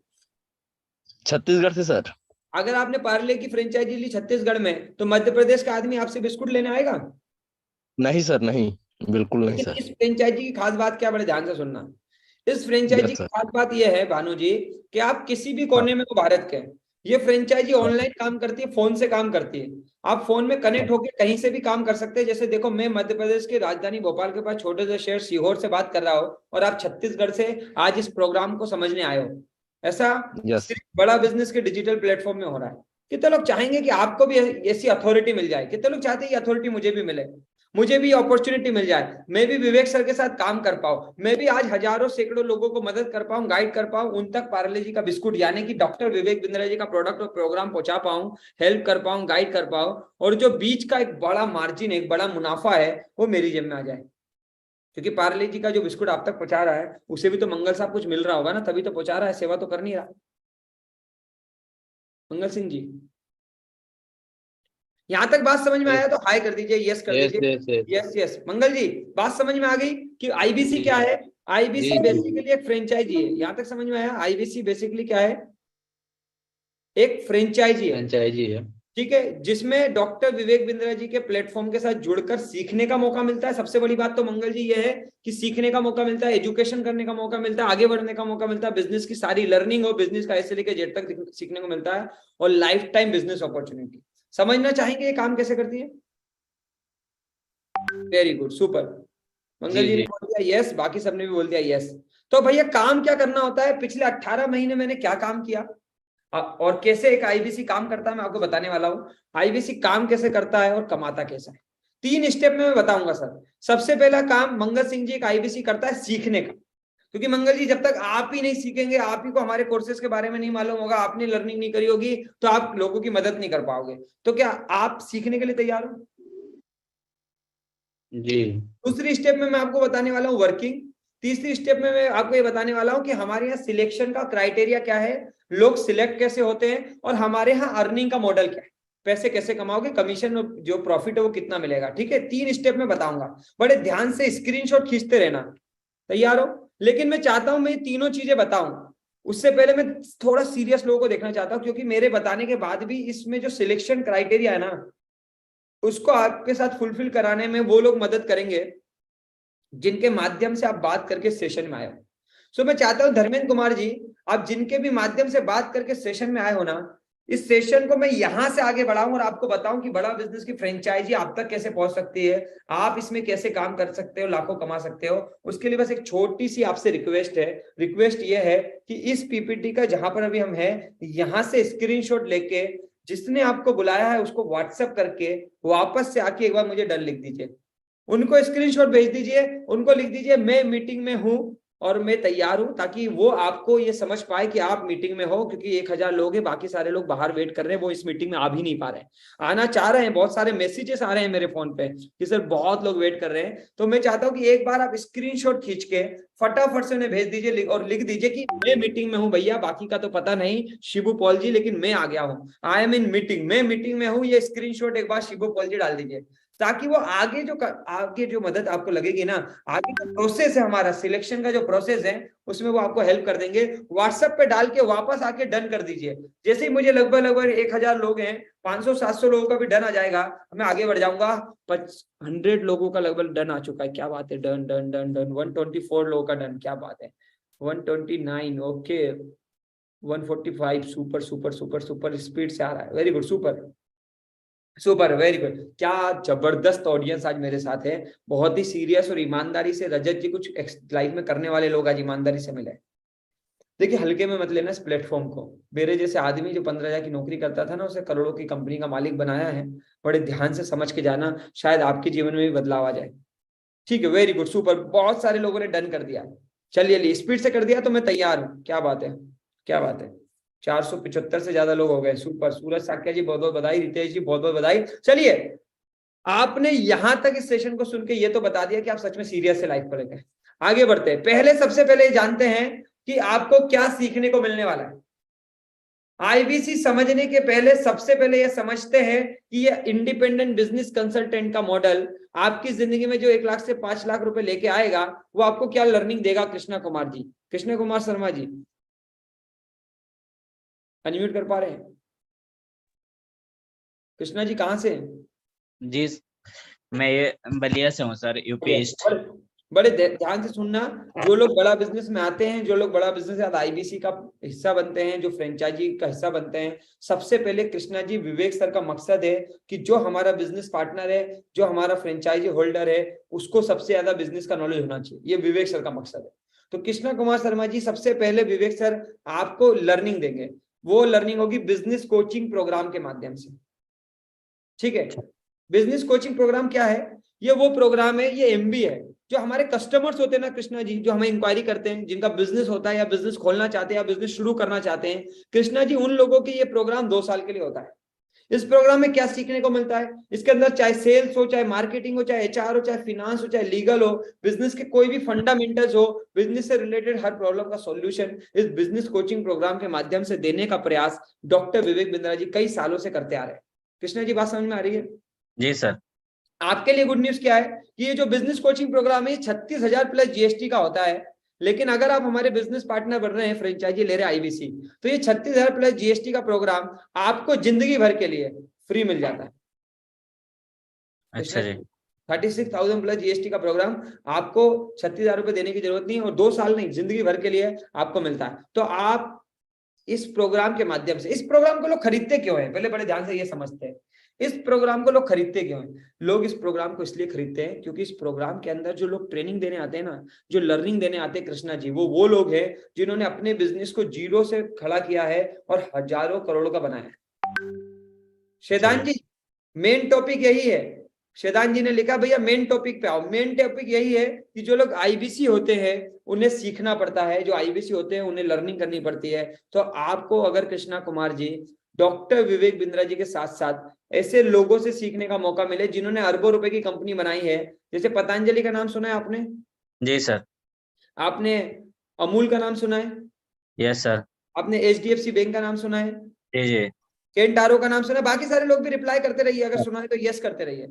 छत्तीसगढ़ से सर। अगर आपने पार्ले की फ्रेंचाइजी ली छत्तीसगढ़ में, तो मध्य प्रदेश का आदमी आपसे बिस्कुट लेने आएगा? नहीं सर, नहीं, बिल्कुल नहीं लेकिन सर। इस फ्रेंचाइजी की खास बात क्या, बड़े ध्यान से सुनना। इस फ्रेंचाइजी यस की सर। खास बात यह है भानु जी, कि आप किसी भी हाँ, कोने में हो भारत के, ये फ्रेंचाइजी ऑनलाइन काम करती है, फोन से काम करती है। आप फोन में कनेक्ट हाँ। होकर कहीं से भी काम कर सकते हैं। जैसे देखो, मैं मध्य प्रदेश की राजधानी भोपाल के पास छोटे से शहर सीहोर से बात कर रहा हूँ, और आप छत्तीसगढ़ से आज इस प्रोग्राम को समझने आए हो। ऐसा यस। सिर्फ बड़ा बिजनेस के डिजिटल प्लेटफॉर्म में हो रहा है। कितने लोग चाहेंगे कि आपको भी ऐसी अथॉरिटी मिल जाए? कितने लोग चाहते हैं कि अथॉरिटी मुझे भी मिले, मुझे भी अपॉर्चुनिटी मिल जाए, मैं भी विवेक सर के साथ काम कर पाऊं, मैं भी आज हजारों सैकड़ों लोगों को मदद कर पाऊं, गाइड कर पाऊं, उन तक पार्ले जी का बिस्कुट यानी कि डॉक्टर विवेक बिंद्रा जी का प्रोडक्ट और प्रोग्राम पहुंचा पाऊं, हेल्प कर पाऊं, गाइड कर पाऊं, और जो बीच का एक बड़ा मार्जिन, एक बड़ा मुनाफा है, वो मेरी जेब में आ जाए। क्योंकि पार्ले जी का जो बिस्कुट आप तक पहुंचा रहा है, उसे भी तो मंगल साहब कुछ मिल रहा होगा ना, तभी तो पहुंचा रहा है, सेवा तो कर नहीं रहा। मंगल सिंह जी, यहां तक बात समझ में आया तो हाई कर दीजिए, यस कर यस दीजिए। Yes yes. यस यस मंगल जी, बात समझ में आ गई कि आईबीसी जी क्या है? आईबीसी जी। बेसिकली एक फ्रेंचाइजी है। यहां तक समझ में आया? आईबीसी बेसिकली क्या है? एक फ्रेंचाइजी है, फ्रेंचाइजी है। ठीक है, जिसमें डॉक्टर विवेक बिंद्रा जी के प्लेटफॉर्म के साथ जुड़कर सीखने का मौका मिलता है। सबसे बड़ी बात तो मंगल जी ये है कि सीखने का मौका मिलता है, एजुकेशन करने का मौका मिलता है, आगे बढ़ने का मौका मिलता है, बिजनेस की सारी लर्निंग और बिजनेस का ऐसे लेके जेड तक सीखने को मिलता है, और लाइफ टाइम बिजनेस अपॉर्चुनिटी। समझना चाहेंगे ये काम कैसे करती है? Very good, super. Mangal ji ji ने जी। बोल दिया यस, बाकी सबने भी बोल दिया यस। तो भैया काम क्या करना होता है? पिछले 18 महीने मैंने क्या काम किया और कैसे एक आईबीसी काम करता है, मैं आपको बताने वाला हूं। आईबीसी काम कैसे करता है और कमाता कैसा है, 3 स्टेप में मैं बताऊंगा सर। सबसे पहला काम मंगल सिंह जी एक आईबीसी करता है सीखने का। क्योंकि मंगल जी, जब तक आप ही नहीं सीखेंगे, आप ही को हमारे कोर्सेज के बारे में नहीं मालूम होगा, आपने लर्निंग नहीं करी होगी, तो आप लोगों की मदद नहीं कर पाओगे। तो क्या आप सीखने के लिए तैयार हो? जी। दूसरी स्टेप में मैं आपको बताने वाला हूँ वर्किंग। तीसरी स्टेप में मैं आपको ये बताने वाला हूं कि हमारे यहाँ सिलेक्शन का क्राइटेरिया क्या है, लोग सिलेक्ट कैसे होते हैं, और हमारे यहाँ अर्निंग का मॉडल क्या है, पैसे कैसे कमाओगे, कमीशन जो प्रॉफिट है वो कितना मिलेगा। ठीक है, 3 स्टेप में बताऊंगा, बड़े ध्यान से स्क्रीनशॉट खींचते रहना। तैयार हो? लेकिन मैं चाहता हूं मैं तीनों चीजें बताऊं, उससे पहले मैं थोड़ा सीरियस लोगों को देखना चाहता हूं, क्योंकि मेरे बताने के बाद भी इसमें जो सिलेक्शन क्राइटेरिया है ना, उसको आपके साथ फुलफिल कराने में वो लोग मदद करेंगे जिनके माध्यम से आप बात करके सेशन में आए हो। सो मैं चाहता हूं धर्मेंद्र कुमार जी, आप जिनके भी माध्यम से बात करके सेशन में आए हो ना, इस सेशन को मैं यहां से आगे बढ़ाऊं और आपको बताऊं कि बड़ा बिजनेस की फ्रेंचाइजी आप तक कैसे पहुंच सकती है, आप इसमें कैसे काम कर सकते हो, लाखों कमा सकते हो। उसके लिए बस एक छोटी सी आपसे रिक्वेस्ट है। रिक्वेस्ट ये है कि इस पीपीटी का जहां पर अभी हम हैं, यहां से स्क्रीनशॉट लेके जिसने आपको बुलाया है उसको व्हाट्सएप करके वापस से आके एक बार मुझे डन लिख दीजिए, उनको स्क्रीनशॉट भेज दीजिए, उनको लिख दीजिए मैं मीटिंग में हूं और मैं तैयार हूं, ताकि वो आपको ये समझ पाए कि आप मीटिंग में हो, क्योंकि 1000 लोग हैं, बाकी सारे लोग बाहर वेट कर रहे हैं, वो इस मीटिंग में आ भी नहीं पा रहे हैं, आना चाह रहे हैं, बहुत सारे मैसेजेस आ रहे हैं मेरे फोन पे कि सर बहुत लोग वेट कर रहे हैं। तो मैं चाहता हूं कि एक बार आप स्क्रीनशॉट खींच के फटाफट से उन्हें भेज दीजिए और लिख दीजिए कि मैं मीटिंग में हूं भैया, बाकी का तो पता नहीं शिबू पॉल जी, लेकिन मैं आ गया हूं, आई एम इन मीटिंग, मैं मीटिंग में हूं। ये स्क्रीनशॉट एक बार शिबू पॉल जी डाल दीजिए, ताकि वो आगे जो मदद आपको लगेगी ना, आगे जो प्रोसेस है हमारा सिलेक्शन का जो प्रोसेस है, उसमें वो आपको हेल्प कर देंगे। व्हाट्सएप पे डाल के वापस आके डन कर दीजिए। जैसे ही मुझे लगभग 1000 लोग हैं, 500-700 लोगों का भी डन आ जाएगा, मैं आगे बढ़ जाऊंगा। 100 लोगों का लगभग डन आ चुका है, क्या बात है, डन डन डन डन। 124 लोगों का डन, क्या बात है। 129, okay, 145, super super super super speed से आ रहा है, very good, super super, very good. क्या जबरदस्त ऑडियंस आज मेरे साथ है, बहुत ही सीरियस और ईमानदारी से रजत जी कुछ लाइफ में करने वाले लोग आज ईमानदारी से मिले। देखिए हल्के में मत लेना इस प्लेटफॉर्म को। मेरे जैसे आदमी जो 15,000 की नौकरी करता था ना, उसे करोड़ों की कंपनी का मालिक बनाया है। बड़े ध्यान से समझ के जाना, शायद आपके जीवन में भी बदलाव आ जाए। ठीक है, वेरी गुड, सुपर, बहुत सारे लोगों ने डन कर दिया। चलिए, स्पीड से कर दिया तो मैं तैयार हूँ। क्या बात है, क्या बात है। 475 से ज्यादा लोग हो गए, सुपर। सूरज साक्या जी बहुत बहुत बधाई, रितेश जी बहुत बहुत बधाई। चलिए, आपने यहां तक इस सेशन को सुन के ये तो बता दिया कि आप सच में सीरियस है लाइफ को लेकर। आगे बढ़ते हैं। पहले सबसे पहले जानते हैं कि आपको क्या सीखने को मिलने वाला है। आईबीसी समझने के पहले सबसे पहले ये समझते हैं कि ये इंडिपेंडेंट बिजनेस कंसल्टेंट का मॉडल आपकी जिंदगी में जो 1 लाख से 5 लाख रुपए लेके आएगा, वो आपको क्या लर्निंग देगा। कृष्णा कुमार जी, कृष्ण कुमार शर्मा जी, अनम्यूट कर पा रहे हैं? कृष्णा जी कहां से हैं? जी, मैं ये बलिया से हूँ सर, यूपी ईस्ट। बड़े ध्यान से सुनना। जो लोग बड़ा बिजनेस में आते हैं, जो लोग बड़ा बिजनेस के आईबीसी का हिस्सा बनते हैं, जो फ्रेंचाइजी का हिस्सा बनते हैं, सबसे पहले कृष्णा जी, विवेक सर का मकसद है कि जो हमारा बिजनेस पार्टनर है, जो हमारा फ्रेंचाइजी होल्डर है, उसको सबसे ज्यादा बिजनेस का नॉलेज होना चाहिए। ये विवेक सर का मकसद है। तो कृष्णा कुमार शर्मा जी, सबसे पहले विवेक सर आपको लर्निंग देंगे। वो लर्निंग होगी बिजनेस कोचिंग प्रोग्राम के माध्यम से। ठीक है, बिजनेस कोचिंग प्रोग्राम क्या है? ये वो प्रोग्राम है, ये एमबी है। जो हमारे कस्टमर्स होते हैं ना कृष्णा जी, जो हमें इंक्वायरी करते हैं, जिनका बिजनेस होता है या बिजनेस खोलना चाहते हैं या बिजनेस शुरू करना चाहते हैं, कृष्णा जी, उन लोगों की ये प्रोग्राम 2 साल के लिए होता है। इस प्रोग्राम में क्या सीखने को मिलता है? इसके अंदर चाहे सेल्स हो, चाहे मार्केटिंग हो, चाहे एचआर हो, चाहे फिनांस हो, चाहे लीगल हो, बिजनेस के कोई भी फंडामेंटल्स हो, बिजनेस से रिलेटेड हर प्रॉब्लम का सॉल्यूशन इस बिजनेस कोचिंग प्रोग्राम के माध्यम से देने का प्रयास डॉक्टर विवेक बिंद्रा जी कई सालों से करते आ रहे हैं। कृष्णा जी, बात समझ में आ रही है? जी सर। आपके लिए गुड न्यूज क्या है कि ये जो बिजनेस कोचिंग प्रोग्राम है 36,000 प्लस जीएसटी का होता है। लेकिन अगर आप हमारे बिजनेस पार्टनर बन रहे हैं, फ्रेंचाइजी ले रहे हैं आईबीसी, तो ये 36,000 प्लस जीएसटी का प्रोग्राम आपको जिंदगी भर के लिए फ्री मिल जाता है। अच्छा जी। 36,000 प्लस जीएसटी का प्रोग्राम आपको 36,000 रुपए देने की जरूरत नहीं, और 2 साल नहीं, जिंदगी भर के लिए आपको मिलता है। तो आप इस प्रोग्राम के माध्यम से, इस प्रोग्राम को लोग खरीदते क्यों है, पहले बड़े ध्यान से ये समझते हैं। इस प्रोग्राम को लोग खरीदते क्यों हैं? लोग इस प्रोग्राम को इसलिए खरीदते हैं क्योंकि इस प्रोग्राम के अंदर जो लोग ट्रेनिंग देने आते हैं ना, जो लर्निंग देने आते हैं कृष्णा जी, वो लोग हैं जिन्होंने अपने बिजनेस को जीरो से खड़ा किया है और हजारों करोड़ों का बनाया है। शेदान जी, मेन टॉपिक यही है। शेदान जी ने लिखा, भैया मेन टॉपिक पे आओ। मेन टॉपिक यही है कि जो लोग आईबीसी होते हैं उन्हें सीखना पड़ता है, जो आईबीसी होते हैं उन्हें लर्निंग करनी पड़ती है। तो आपको अगर कृष्णा कुमार जी, डॉक्टर विवेक बिंद्रा जी के साथ साथ ऐसे लोगों से सीखने का मौका मिले जिन्होंने अरबों रुपए की कंपनी बनाई है, जैसे पतंजलि का नाम सुना है आपने? जी सर। आपने अमूल का नाम सुना है? Yes sir. आपने HDFC बैंक का नाम सुना है? जी जी। केंटारो का नाम सुना है? बाकी सारे लोग भी रिप्लाई करते रहिए, अगर सुना है तो यस करते रहिए।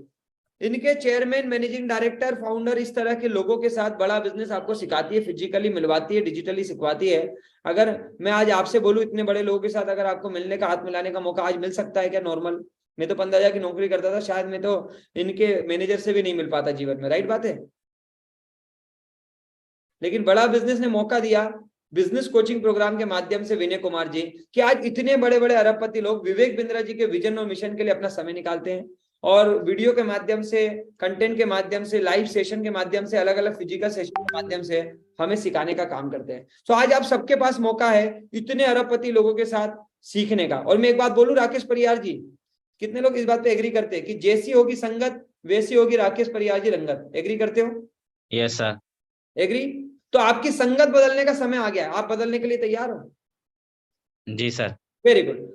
इनके चेयरमैन, मैनेजिंग डायरेक्टर, फाउंडर, इस तरह के लोगों के साथ बड़ा बिजनेस आपको सिखाती है, फिजिकली मिलवाती है, डिजिटली सिखवाती है। अगर मैं आज आपसे बोलूं, इतने बड़े लोगों के साथ अगर आपको मिलने का, हाथ मिलाने का मौका आज मिल सकता है क्या? नॉर्मल, मैं तो 15,000 की नौकरी करता था, शायद मैं तो इनके मैनेजर से भी नहीं मिल पाता जीवन में, राइट बात है? लेकिन बड़ा बिजनेस ने मौका दिया बिजनेस कोचिंग प्रोग्राम के माध्यम से विनय कुमार जी, कि आज इतने बड़े बड़े अरबपति लोग विवेक बिंद्रा जी के विजन और मिशन के लिए अपना समय निकालते हैं, और वीडियो के माध्यम से, कंटेंट के माध्यम से, लाइव सेशन के माध्यम से, अलग अलग फिजिकल सेशन के माध्यम से हमें सिखाने का काम करते हैं। तो आज आप सबके पास मौका है इतने अरबपति लोगों के साथ सीखने का। और मैं एक बात बोलूं राकेश परियार जी, कितने लोग इस बात पे एग्री करते हैं कि जैसी होगी संगत वैसी होगी राकेश परियार जी रंगत? एग्री करते हो? Yes sir. एग्री? तो आपकी संगत बदलने का समय आ गया है, आप बदलने के लिए तैयार हो? जी सर। Very good.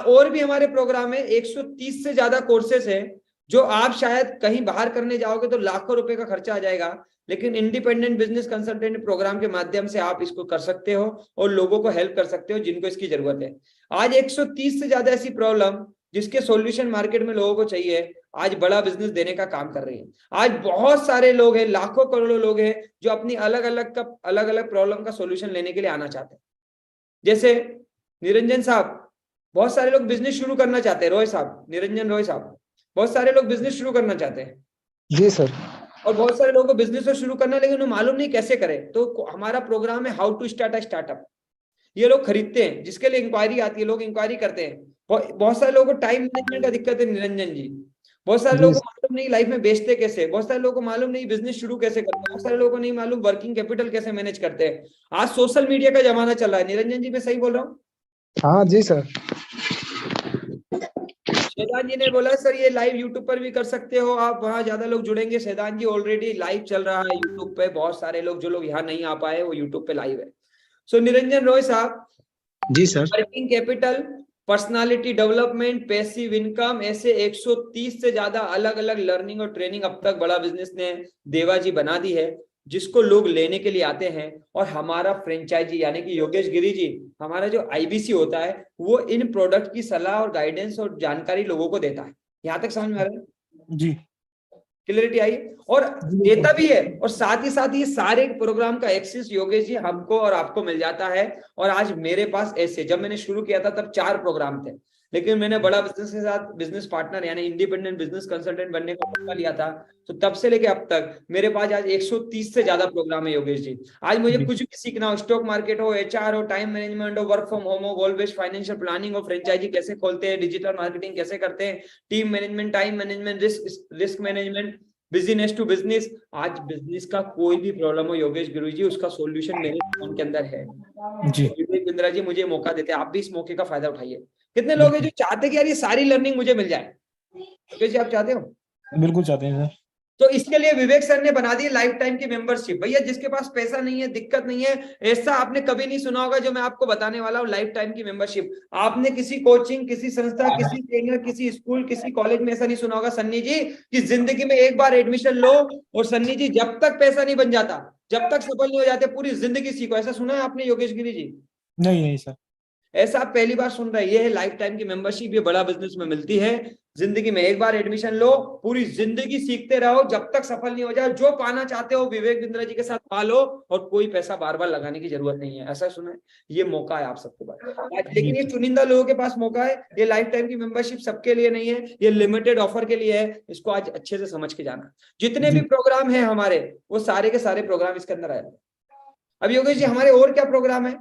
और भी हमारे प्रोग्राम में 130 से ज्यादा कोर्सेस है, जो आप शायद कहीं बाहर करने जाओगे तो लाखों रुपए का खर्चा आ जाएगा, लेकिन इंडिपेंडेंट बिजनेस कंसल्टेंट प्रोग्राम के माध्यम से आप इसको कर सकते हो और लोगों को हेल्प कर सकते हो जिनको इसकी जरूरत है। आज 130 से ज्यादा ऐसी प्रॉब्लम जिसके सॉल्यूशन मार्केट में लोगों को चाहिए, आज बड़ा बिजनेस देने का काम कर रही है। आज बहुत सारे लोग हैं, लाखों करोड़ों लोग हैं, जो अपनी अलग अलग प्रॉब्लम का सॉल्यूशन लेने के लिए आना चाहते हैं। जैसे निरंजन साहब, बहुत सारे लोग बिजनेस शुरू करना चाहते हैं। रॉय साहब, निरंजन रॉय साहब, बहुत सारे लोग बिजनेस शुरू करना चाहते हैं। जी सर। और बहुत सारे लोगों को बिजनेस तो शुरू करना है, लेकिन उन्हें मालूम नहीं कैसे करें। तो हमारा प्रोग्राम है how to start a startup. ये लोग खरीदते हैं, जिसके लिए इंक्वायरी आती है, लोग इंक्वायरी करते हैं। बहुत सारे लोगों को टाइम मैनेजमेंट का दिक्कत है निरंजन जी। बहुत सारे लोगों को मालूम नहीं लाइफ में बेचते कैसे, बहुत सारे लोगों को मालूम नहीं बिजनेस शुरू कैसे करते हैं, बहुत सारे लोगों को नहीं मालूम वर्किंग कैपिटल कैसे मैनेज करते हैं। आज सोशल मीडिया का जमाना चल रहा है। निरंजन जी, मैं सही बोल रहा हूँ? हाँ जी सर। शैदान जी ने बोला सर ये लाइव यूट्यूब पर भी कर सकते हो आप, वहां ज्यादा लोग जुड़ेंगे। शैदान जी, ऑलरेडी लाइव चल रहा है यूट्यूब पे, बहुत सारे लोग, जो लोग यहाँ नहीं आ पाए वो यूट्यूब पे लाइव है। सो निरंजन रॉय साहब, जी sir. Working capital, personality development, passive income, ऐसे 130 से ज्यादा अलग अलग लर्निंग और ट्रेनिंग अब तक बड़ा बिजनेस ने देवा जी बना दी है, जिसको लोग लेने के लिए आते हैं। और हमारा फ्रेंचाइजी यानी कि योगेश गिरी जी, हमारा जो IBC होता है, वो इन प्रोडक्ट की सलाह और गाइडेंस और जानकारी लोगों को देता है। यहाँ तक समझ में आ रहा है? जी। क्लियरिटी आई? और देता भी है, और साथ ही साथ ये सारे प्रोग्राम का एक्सेस योगेश जी हमको और आपको मिल जाता है। और आज मेरे पास ऐसे, जब मैंने शुरू किया था तब 4 प्रोग्राम थे, लेकिन मैंने बड़ा बिजनेस के साथ बिजनेस पार्टनर यानी इंडिपेंडेंट बिजनेस कंसल्टेंट बनने का मौका लिया था, तो तब से लेके अब तक मेरे पास आज 130 से ज्यादा प्रोग्राम है योगेश जी। आज मुझे कुछ भी सीखना हो, स्टॉक मार्केट हो, HR हो, टाइम मैनेजमेंट हो, वर्क फ्रॉम होम हो, गोल बेस्ड फाइनेंशियल प्लानिंग हो, फ्रेंचाइजी कैसे खोलते हैं, डिजिटल मार्केटिंग कैसे करते हैं, team management, time management, risk management, business to business, आज बिजनेस का कोई भी प्रॉब्लम हो योगेश गुरु जी, उसका सॉल्यूशन मेरे फोन के अंदर है जी। विवेक बिंद्रा जी मुझे मौका देते हैं, आप भी इस मौके का फायदा उठाइए। कितने लोग हैं जो चाहते हैं कि यार ये सारी लर्निंग मुझे मिल जाए? योगेश जी, आप चाहते हो? बिल्कुल चाहते हैं सर। तो इसके लिए विवेक सर ने बना दी लाइफ टाइम की मेंबरशिप। भैया जिसके पास पैसा नहीं है, दिक्कत नहीं है, ऐसा आपने कभी नहीं सुना होगा जो मैं आपको बताने वाला हूँ, लाइफ टाइम की मेंबरशिप। आपने किसी कोचिंग, किसी संस्था, किसी ट्रेनर, किसी स्कूल, किसी कॉलेज में ऐसा नहीं सुना होगा सन्नी जी कि जिंदगी में एक बार एडमिशन लो और सन्नी जी जब तक पैसा नहीं बन जाता, जब तक सफल नहीं हो जाते, पूरी जिंदगी सीखो। ऐसा सुना है आपने योगेश गिरी जी? नहीं सर। ऐसा आप पहली बार सुन रहे हैं। ये है लाइफ टाइम की मेंबरशिप, ये बड़ा बिजनेस में मिलती है। जिंदगी में एक बार एडमिशन लो, पूरी जिंदगी सीखते रहो, जब तक सफल नहीं हो जाए। जो पाना चाहते हो विवेक बिंद्रा जी के साथ पा लो, और कोई पैसा बार बार लगाने की जरूरत नहीं है। ऐसा सुना है? ये मौका है आप सबके पास, लेकिन ये चुनिंदा लोगों के पास मौका है। ये लाइफ टाइम की मेंबरशिप सबके लिए नहीं है, ये लिमिटेड ऑफर के लिए है। इसको आज अच्छे से समझ के जाना। जितने भी प्रोग्राम है हमारे, वो सारे के सारे प्रोग्राम इसके अंदर आए। अब योगेश जी, हमारे और क्या प्रोग्राम है?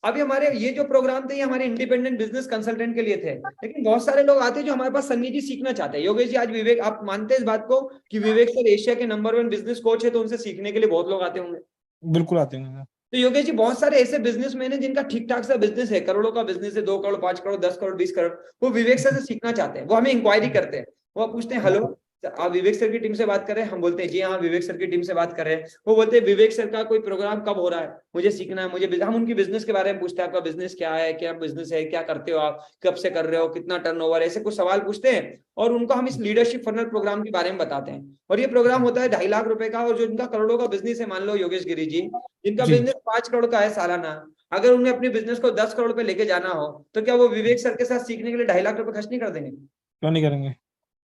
अभी हमारे ये जो प्रोग्राम थे, ये हमारे इंडिपेंडेंट बिजनेस कंसल्टेंट के लिए थे, लेकिन बहुत सारे लोग आते हैं जो हमारे पास सन्नी जी सीखना चाहते हैं। योगेश जी, आज विवेक, आप मानते हैं इस बात को कि विवेक सर एशिया के नंबर 1 बिजनेस कोच है, तो उनसे सीखने के लिए बहुत लोग आते होंगे? बिल्कुल आते हैं। तो योगेश जी, बहुत सारे ऐसे बिजनेसमैन हैं जिनका ठीक ठाक सा बिजनेस है, करोड़ों का बिजनेस है, 2 करोड़, 5 करोड़, 10 करोड़, 20 करोड़, वो विवेक सर से सीखना चाहते हैं। वो हमें इंक्वायरी करते हैं, वो पूछते हैं हेलो तो आप विवेक सर की टीम से बात कर रहे हैं? हम बोलते हैं जी हाँ विवेक सर की टीम से बात कर रहे हैं। वो बोलते हैं विवेक सर का कोई प्रोग्राम कब हो रहा है, मुझे सीखना है, मुझे हम उनकी बिजनेस के बारे में पूछते हैं, आपका बिजनेस क्या है, क्या बिजनेस है, क्या करते हो आप, कब से कर रहे हो, कितना टर्नओवर, ऐसे कुछ सवाल पूछते हैं और उनको हम इस लीडरशिप फनल प्रोग्राम के बारे में बताते हैं। और ये प्रोग्राम होता है 2.5 लाख रुपए का, और जो इनका करोड़ों का बिजनेस है, मान लो योगेश गिरी जी, जिनका बिजनेस 5 करोड़ का है सालाना, अगर उन्हें अपने बिजनेस को 10 करोड़ पे लेके जाना हो तो क्या वो विवेक सर के साथ सीखने के लिए 2.5 लाख रुपए खर्च नहीं कर देंगे? क्यों नहीं करेंगे?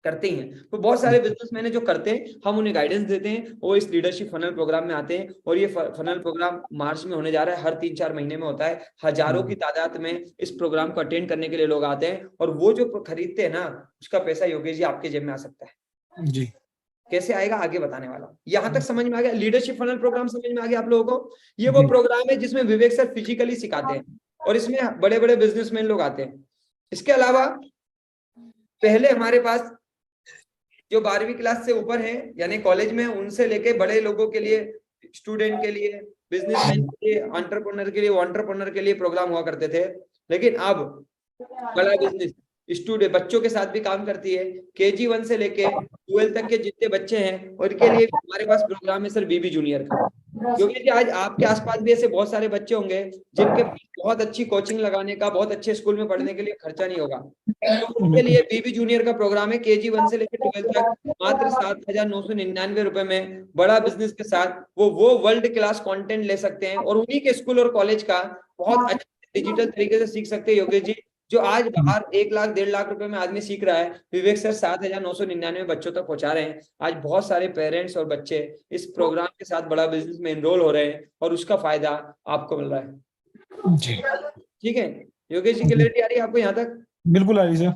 करते ही हैं। तो बहुत सारे बिजनेसमैन है जो करते हैं, हम उन्हें गाइडेंस देते हैं, वो इस लीडरशिप फनल प्रोग्राम में आते हैं। और ये फनल प्रोग्राम मार्च में होने जा रहा है, हर 3-4 महीने में होता है। हजारों की तादाद में इस प्रोग्राम को अटेंड करने के लिए लोग आते हैं, और वो जो खरीदते हैं ना, उसका पैसा योगेश जी आपके जेब में आ सकता है। जी। कैसे आएगा आगे बताने वाला। यहाँ तक समझ में आ गया? लीडरशिप फनल प्रोग्राम समझ में आ गया आप लोगों को? ये वो प्रोग्राम है जिसमें विवेक सर फिजिकली सिखाते हैं, और इसमें बड़े बड़े बिजनेसमैन लोग आते हैं। इसके अलावा पहले हमारे पास जो 12वीं क्लास से ऊपर है, यानी कॉलेज में, उनसे लेके बड़े लोगों के लिए, स्टूडेंट के लिए, बिजनेसमैन के लिए, एंटरप्रेन्योर के लिए, एंटरप्रेन्योर के लिए प्रोग्राम हुआ करते थे। लेकिन अब बड़ा बिजनेस स्टूडेंट बच्चों के साथ भी काम करती है। KG 1 से लेके 12 तक के जितने बच्चे हैं, उनके लिए हमारे पास प्रोग्राम है सर बीबी जूनियर का। क्योंकि आज आपके आसपास भी ऐसे बहुत सारे बच्चे होंगे जिनके बहुत अच्छी कोचिंग लगाने का, बहुत अच्छे स्कूल में पढ़ने के लिए खर्चा नहीं होगा, तो उनके लिए बीबी जूनियर का प्रोग्राम है। KG 1 से लेकर 12 तक मात्र 7,999 रुपए में बड़ा बिजनेस के साथ वो वर्ल्ड क्लास कंटेंट ले सकते हैं, और उन्हीं के स्कूल और कॉलेज का बहुत अच्छे डिजिटल तरीके से सीख सकते हैं। योगेश जी, जो आज बाहर 1 लाख 1.5 लाख रुपए में आदमी सीख रहा है, विवेक सर 7,999 बच्चों तक पहुंचा रहे हैं। आज बहुत सारे पेरेंट्स और बच्चे इस प्रोग्राम के साथ बड़ा बिजनेस में एनरोल हो रहे हैं, और उसका फायदा आपको मिल रहा है। जी ठीक है योगेश जी, क्लियरिटी आ रही है आपको यहाँ तक? बिल्कुल आ रही सर।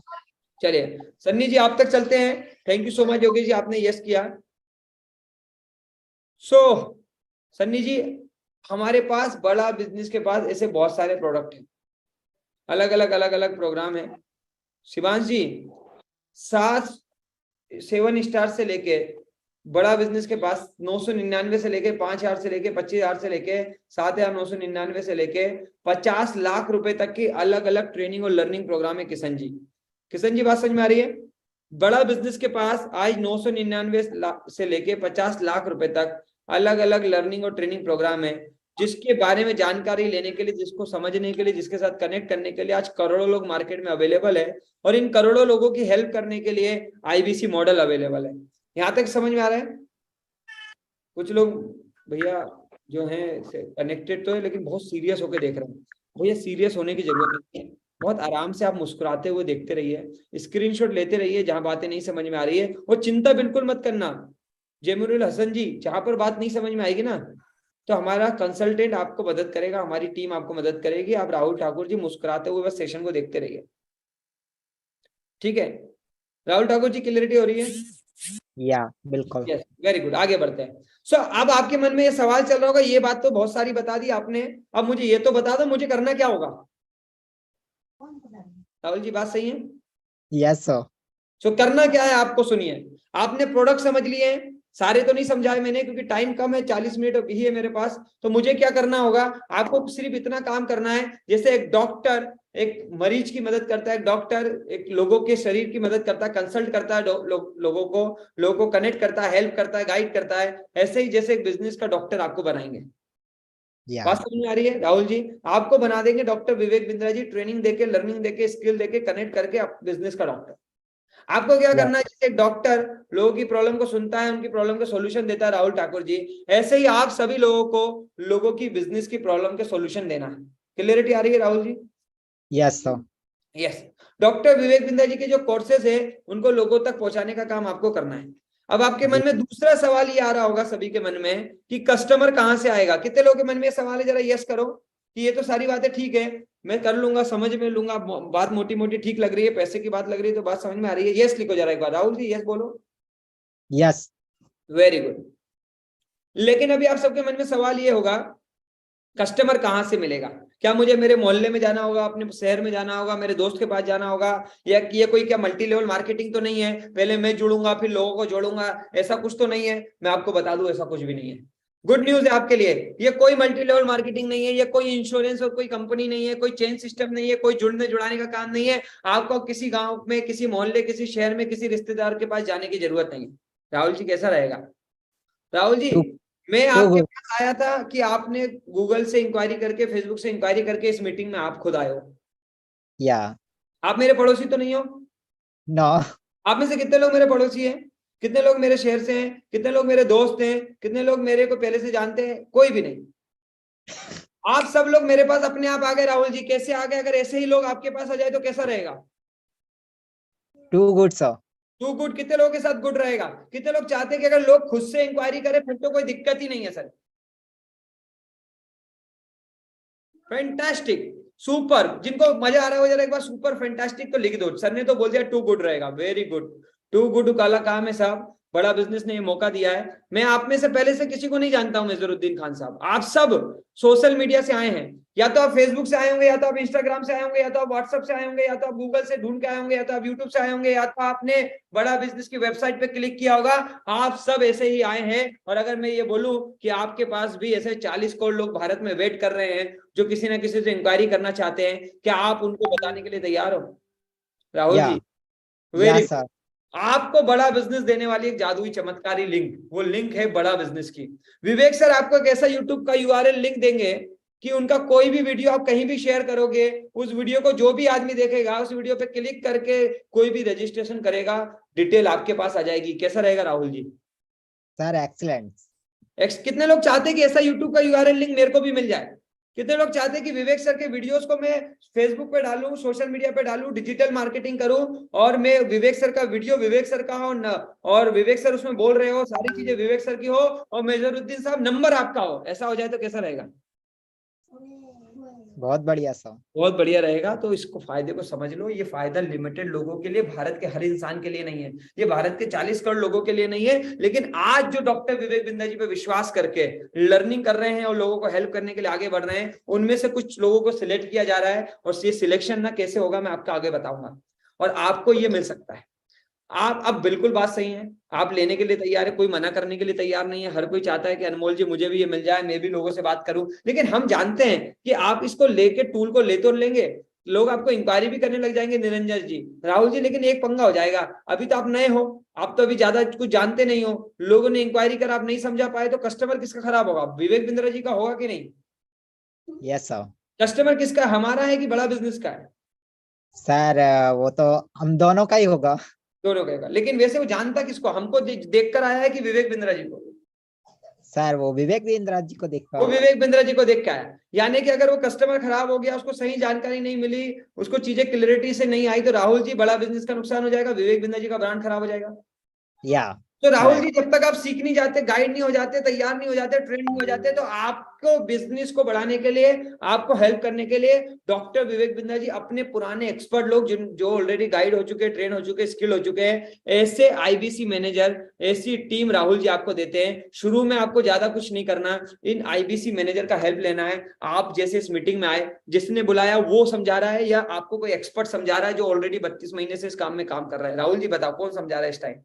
चलिए सन्नी जी आप तक चलते हैं। Thank you so much Yogesh ji, आपने यस किया। सन्नी जी, हमारे पास बड़ा बिजनेस के पास ऐसे बहुत सारे प्रोडक्ट हैं, अलग अलग प्रोग्राम है। शिवांश जी, 7 स्टार से लेके बड़ा बिजनेस के पास 999 से लेके 5,000 से लेके 25,000 से लेके 7,999 से लेके 50 लाख रुपए तक की अलग अलग ट्रेनिंग और लर्निंग प्रोग्राम है। किशन जी बात समझ में आ रही है? बड़ा बिजनेस के पास आज 999 से लेके 50 लाख रुपए तक अलग अलग लर्निंग और ट्रेनिंग प्रोग्राम है, जिसके बारे में जानकारी लेने के लिए, जिसको समझने के लिए, जिसके साथ कनेक्ट करने के लिए आज करोड़ों लोग मार्केट में अवेलेबल है, और इन करोड़ों लोगों की हेल्प करने के लिए IBC मॉडल अवेलेबल है। यहाँ तक समझ में आ रहा है? कुछ लोग भैया जो है कनेक्टेड तो है, लेकिन बहुत सीरियस होकर देख रहे हैं। भैया सीरियस होने की जरूरत नहीं है, बहुत आराम से आप मुस्कुराते हुए देखते रहिए, स्क्रीनशॉट लेते रहिए जहां बातें नहीं समझ में आ रही है, और चिंता बिल्कुल मत करना। जमीरुल हसन जी, जहां पर बात नहीं समझ में आएगी ना, तो हमारा कंसल्टेंट आपको मदद करेगा, हमारी टीम आपको मदद करेगी। आप राहुल ठाकुर जी मुस्कुराते हुए बस सेशन को देखते रहिए, ठीक है? राहुल ठाकुर जी, क्लियरिटी हो रही है? या बिल्कुल। Yes, very good. आगे बढ़ते हैं। अब आपके मन में ये सवाल चल रहा होगा, ये बात तो बहुत सारी बता दी आपने, अब मुझे ये तो बता दो मुझे करना क्या होगा। राहुल जी बात सही है? Yes sir. करना क्या है आपको, सुनिए। आपने प्रोडक्ट समझ लिए हैं, सारे तो नहीं समझाए मैंने क्योंकि टाइम कम है, 40 मिनट ही है मेरे पास। तो मुझे क्या करना होगा, आपको सिर्फ इतना काम करना है, जैसे एक डॉक्टर एक मरीज की मदद करता है, डॉक्टर एक लोगों के शरीर की मदद करता है, कंसल्ट करता है लोगों को कनेक्ट करता है, हेल्प करता है, गाइड करता है, ऐसे ही जैसे एक बिजनेस का डॉक्टर आपको बनाएंगे। बात समझ में आ रही है? राहुल जी आपको बना देंगे डॉक्टर विवेक बिंद्रा जी, ट्रेनिंग देके, लर्निंग देके, स्किल देके, कनेक्ट करके बिजनेस का डॉक्टर। आपको क्या करना है, जैसे एक डॉक्टर लोगों की प्रॉब्लम को सुनता है, उनकी प्रॉब्लम का सॉल्यूशन देता है राहुल ठाकुर जी, ऐसे ही आप सभी लोगों को लोगों की बिजनेस की प्रॉब्लम के सॉल्यूशन देना है। क्लियरिटी आ रही है Rahul ji? Yes sir. Yes. Doctor Vivek Bindra ji के जो कोर्सेज है उनको लोगों तक पहुंचाने का काम आपको करना है। अब आपके मन में दूसरा सवाल ये आ रहा होगा सभी के मन में कि कस्टमर कहां से आएगा। कितने लोगों के मन में सवाल है, जरा यस करो कि ये तो सारी बातें ठीक है, मैं कर लूंगा, समझ में लूंगा, बात मोटी मोटी ठीक लग रही है, पैसे की बात लग रही है, तो बात समझ में आ रही है। यस लिखो जरा एक बार। राहुल जी यस बोलो। यस। Very good. लेकिन अभी आप सबके मन में सवाल ये होगा, कस्टमर कहां से मिलेगा? क्या मुझे मेरे मोहल्ले में जाना होगा, अपने शहर में जाना होगा, मेरे दोस्त के पास जाना होगा, या ये कोई क्या मल्टी लेवल मार्केटिंग तो नहीं है, पहले मैं जुड़ूंगा फिर लोगों को जोड़ूंगा, ऐसा कुछ तो नहीं है। मैं आपको बता दूं ऐसा कुछ भी नहीं है। गुड न्यूज है आपके लिए, ये कोई मल्टी लेवल मार्केटिंग नहीं है, ये कोई इंश्योरेंस और कोई कंपनी नहीं है, कोई चेन सिस्टम नहीं है, कोई जुड़ने जुड़ाने का काम नहीं है। आपको किसी गांव में, किसी मोहल्ले, किसी शहर में, किसी रिश्तेदार के पास जाने की जरूरत नहीं है। राहुल जी कैसा रहेगा? राहुल जी, मैं आपके पास आया था कि आपने गूगल से इंक्वायरी करके, फेसबुक से इंक्वायरी करके इस मीटिंग में आप खुद आए हो। या आप मेरे पड़ोसी तो नहीं हो? नो। आप में से कितने लोग मेरे पड़ोसी हैं? कितने लोग मेरे शहर से हैं? कितने लोग मेरे दोस्त हैं? कितने लोग मेरे को पहले से जानते हैं? कोई भी नहीं। आप सब लोग मेरे पास अपने आप आ गए। राहुल जी कैसे आ गए? अगर ऐसे ही लोग आपके पास आ जाए तो कैसा रहेगा? Too good sir. Too good. कितने लोगों के साथ गुड रहेगा? कितने लोग चाहते हैं कि अगर लोग खुद से इंक्वायरी करें फिर तो कोई दिक्कत ही नहीं है सर? Fantastic, super. जिनको मजा आ रहा है वो जरा एक बार सुपर फैंटास्टिक तो लिख दो। सर ने तो बोल दिया टू गुड रहेगा, वेरी गुड। टू गुड काला काम है साहब, बड़ा बिजनेस ने ये मौका दिया है। मैं आप में से पहले से किसी को नहीं जानता हूं मेजरुद्दीन खान साहब। आप सब सोशल मीडिया से आए हैं, या तो आप फेसबुक से आए होंगे, या तो आप इंस्टाग्राम से आए होंगे, या तो आप व्हाट्सएप से आए होंगे, या तो आप गूगल से ढूंढ के आए होंगे, या तो आप यूट्यूब से आए होंगे, या तो आपने बड़ा बिजनेस की वेबसाइट पे क्लिक किया होगा। आप सब ऐसे ही आए हैं। और अगर मैं ये बोलूं कि आपके पास भी ऐसे 40 करोड़ लोग भारत में वेट कर रहे हैं जो किसी ना किसी से इंक्वायरी करना चाहते हैं, क्या आप उनको बताने के लिए तैयार हो? Rahul ji very sir. आपको बड़ा बिजनेस देने वाली एक जादुई चमत्कारी लिंक, वो लिंक है बड़ा बिजनेस की। विवेक सर आपको एक ऐसा यूट्यूब का यूआरएल लिंक देंगे कि उनका कोई भी वीडियो आप कहीं भी शेयर करोगे, उस वीडियो को जो भी आदमी देखेगा उस वीडियो पे क्लिक करके कोई भी रजिस्ट्रेशन करेगा, डिटेल आपके पास आ जाएगी। कैसा रहेगा राहुल जी? Sir excellent. कितने लोग चाहते हैं कि ऐसा यूट्यूब का यूआरएल लिंक मेरे को भी मिल जाए? कितने लोग चाहते हैं कि विवेक सर के वीडियोस को मैं फेसबुक पे डालूं, सोशल मीडिया पे डालूं, डिजिटल मार्केटिंग करूं, और मैं विवेक सर का वीडियो विवेक सर का हो और विवेक सर उसमें बोल रहे हो, सारी चीजें विवेक सर की हो, और मेजरुद्दीन साहब नंबर आपका हो? ऐसा हो जाए तो कैसा रहेगा? बहुत बढ़िया सर। बहुत बढ़िया रहेगा। तो इसको फायदे को समझ लो। ये फायदा लिमिटेड लोगों के लिए, भारत के हर इंसान के लिए नहीं है। ये भारत के 40 करोड़ लोगों के लिए नहीं है। लेकिन आज जो डॉक्टर विवेक बिंद्रा जी पे विश्वास करके लर्निंग कर रहे हैं और लोगों को हेल्प करने के लिए आगे बढ़ रहे हैं, उनमें से कुछ लोगों को सिलेक्ट किया जा रहा है। और ये सिलेक्शन ना कैसे होगा मैं आपको आगे बताऊंगा, और आपको ये मिल सकता है। आप अब बिल्कुल बात सही है, आप लेने के लिए तैयार है, कोई मना करने के लिए तैयार नहीं है। हर कोई चाहता है कि अनमोल जी मुझे भी ये मिल जाए, मैं भी लोगों से बात करूं। लेकिन हम जानते हैं कि आप इसको लेके टूल को ले तो लेंगे, लोग आपको इंक्वायरी भी करने लग जाएंगे, निरंजन जी, राहुल जी, लेकिन एक पंगा हो जाएगा। अभी तो आप नए हो, आप तो अभी ज्यादा कुछ जानते नहीं हो, लोगों ने इंक्वायरी कर आप नहीं समझा पाए, तो कस्टमर किसका खराब होगा? विवेक बिंद्रा जी का होगा कि नहीं? Yes sir. कस्टमर किसका, हमारा है कि बड़ा बिजनेस का है? सर वो तो हम दोनों का ही होगा। दोनों कहेगा। लेकिन वैसे वो जानता किसको? हमको देखकर आया है कि विवेक बिंद्रा जी को? सर वो विवेक बिंद्रा जी को देखा। वो विवेक बिंद्रा जी को देख के आया। यानी कि अगर वो कस्टमर खराब हो गया, उसको सही जानकारी नहीं मिली, उसको चीजें क्लैरिटी से नहीं आई, तो राहुल जी बड़ा बिजनेस का नुकसान हो जाएगा, विवेक बिंद्रा जी का ब्रांड खराब हो जाएगा। या तो राहुल जी जब तक आप सीख नहीं जाते, गाइड नहीं हो जाते, तैयार नहीं हो जाते, ट्रेन नहीं हो जाते, तो आपको बिजनेस को बढ़ाने के लिए, आपको हेल्प करने के लिए डॉक्टर विवेक बिंद्रा जी अपने पुराने एक्सपर्ट लोग जो ऑलरेडी गाइड हो चुके, ट्रेन हो चुके, स्किल हो चुके हैं, ऐसे आईबीसी मैनेजर, ऐसी टीम राहुल जी आपको देते हैं। शुरू में आपको ज्यादा कुछ नहीं करना, इन आईबीसी मैनेजर का हेल्प लेना है। आप जैसे इस मीटिंग में आए, जिसने बुलाया वो समझा रहा है, या आपको कोई एक्सपर्ट समझा रहा है जो ऑलरेडी 32 महीने से इस काम में काम कर रहा है? राहुल जी बताओ कौन समझा रहा है इस टाइम?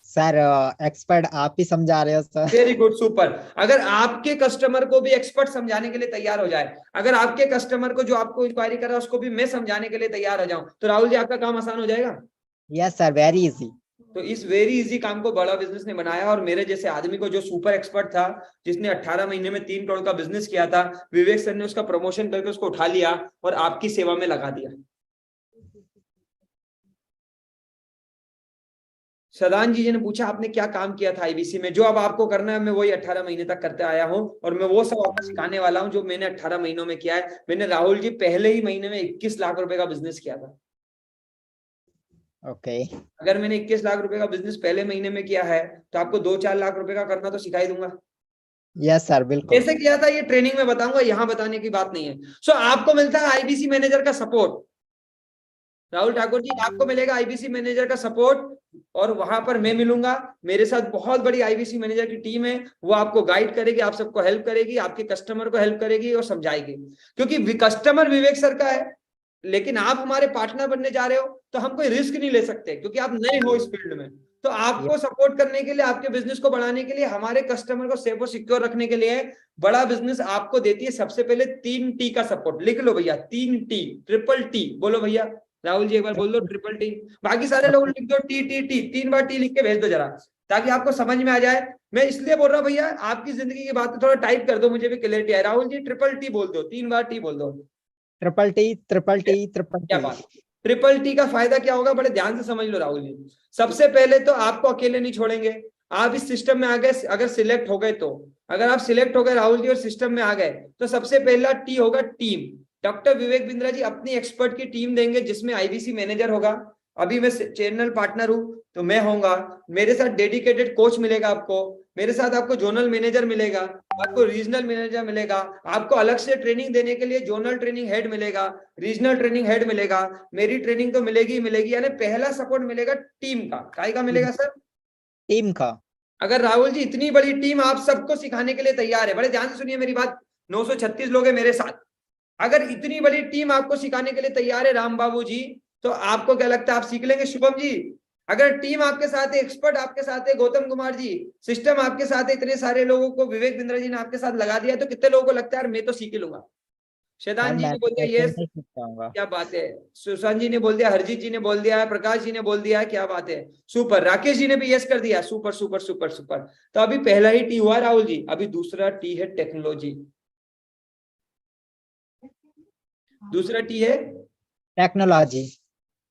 सर एक्सपर्ट आप ही समझा रहे हो सर। Very good, super. अगर आपके कस्टमर को भी एक्सपर्ट समझाने के लिए तैयार हो जाए, अगर आपके कस्टमर को जो आपको इंक्वायरी कर रहा है उसको भी मैं समझाने के लिए तैयार हो जाऊं, तो राहुल जी आपका काम आसान हो जाएगा। Yes sir, very easy. तो इस वेरी इजी काम को बड़ा बिजनेस ने बनाया, और मेरे जैसे आदमी को, जो सुपर एक्सपर्ट था, जिसने 18 महीने में 3 करोड़ का बिजनेस किया था, विवेक सर ने उसका प्रमोशन करके उसको उठा लिया और आपकी सेवा में लगा दिया। सदान जी ने पूछा आपने क्या काम किया था आईबीसी में? जो अब आपको करना है मैं वही 18 महीने तक करते आया हूं, और मैं वो सब आपको सिखाने वाला हूं जो मैंने 18 महीनों में किया है। मैंने राहुल जी पहले ही महीने में 21 लाख रुपए का बिजनेस किया था। ओके। अगर मैंने 21 लाख रुपए का बिजनेस पहले महीने में किया है, तो आपको 2-4 लाख रुपए का करना तो सिखा ही दूंगा। यस सर, बिल्कुल। कैसे किया था ये ट्रेनिंग में बताऊंगा, यहाँ बताने की बात नहीं है। सो आपको मिलता है आईबीसी मैनेजर का सपोर्ट। राहुल ठाकुर जी, आपको मिलेगा आईबीसी मैनेजर का सपोर्ट, और वहां पर मैं मिलूंगा। मेरे साथ बहुत बड़ी आईबीसी मैनेजर की टीम है, वो आपको गाइड करेगी, आप सबको हेल्प करेगी, आपके कस्टमर को हेल्प करेगी और समझाएगी। क्योंकि कस्टमर विवेक सर का है, लेकिन आप हमारे पार्टनर बनने जा रहे हो, तो हम कोई रिस्क नहीं ले सकते, क्योंकि आप नए हो इस फील्ड में। तो तो आपको सपोर्ट करने के लिए, आपके बिजनेस को बढ़ाने के लिए, हमारे कस्टमर को सेफ और सिक्योर रखने के लिए बड़ा बिजनेस आपको देती है सबसे पहले 3T का सपोर्ट। लिख लो भैया, 3T, ट्रिपल टी। बोलो भैया, राहुल जी एक बार बोल दो, ट्रिपल टी। बाकी सारे लोग लिख दो टी टी टी, 3 बार टी लिख के भेज दो जरा, ताकि आपको समझ में आ जाए। मैं इसलिए बोल रहा हूँ भैया, आपकी जिंदगी की बात थोड़ा टाइप कर दो, मुझे भी क्लियरिटी है। राहुल जी ट्रिपल टी बोल दो, 3 बार टी बोल दो। Triple T, triple T, triple क्या टी। बात। ट्रिपल टी का फायदा क्या होगा, बड़े ध्यान से समझ लो राहुल जी। सबसे पहले तो आपको अकेले नहीं छोड़ेंगे, आप इस सिस्टम में आ गए, अगर सिलेक्ट हो गए तो, अगर आप सिलेक्ट हो गए राहुल जी और सिस्टम में आ गए, तो सबसे पहला टी होगा टीम। डॉक्टर विवेक बिंद्रा जी अपनी एक्सपर्ट की टीम देंगे, जिसमें आईबीसी मैनेजर होगा, अभी मैं चैनल पार्टनर हूं तो मैं होऊंगा, मेरे साथ डेडिकेटेड कोच मिलेगा आपको, मेरे साथ आपको जोनल मैनेजर मिलेगा, आपको रीजनल मैनेजर मिलेगा, आपको अलग से ट्रेनिंग देने के लिए जोनल ट्रेनिंग हेड मिलेगा, रीजनल ट्रेनिंग हेड मिलेगा, मेरी ट्रेनिंग तो मिलेगी ही मिलेगी। यानी पहला सपोर्ट मिलेगा टीम का। काय का मिलेगा सर? टीम का। अगर राहुल जी इतनी बड़ी टीम आप सबको सिखाने के लिए तैयार है, बड़े ध्यान से सुनिए मेरी बात, 936 लोग हैं मेरे साथ, अगर इतनी बड़ी टीम आपको सिखाने के लिए तैयार है राम बाबू जी, तो आपको क्या लगता है आप सीख लेंगे शुभम जी? अगर टीम आपके साथ है, एक्सपर्ट आपके साथ है, गौतम कुमार जी, सिस्टम आपके साथ है, इतने सारे लोगों को विवेक बिंद्रा जी ने आपके साथ लगा दिया, तो कितने लोगों को लगता है यार मैं तो सीख ही लूंगा? शैतान जी ने बोल दिया यस, क्या बात है। सुशांत जी ने बोल दिया, हरजीत जी ने बोल दिया, प्रकाश जी ने बोल दिया, क्या बात है, सुपर। राकेश जी ने भी यस कर दिया, सुपर सुपर सुपर सुपर। तो अभी पहला ही टी हुआ राहुल जी, अभी दूसरा टी है टेक्नोलॉजी। दूसरा टी है टेक्नोलॉजी।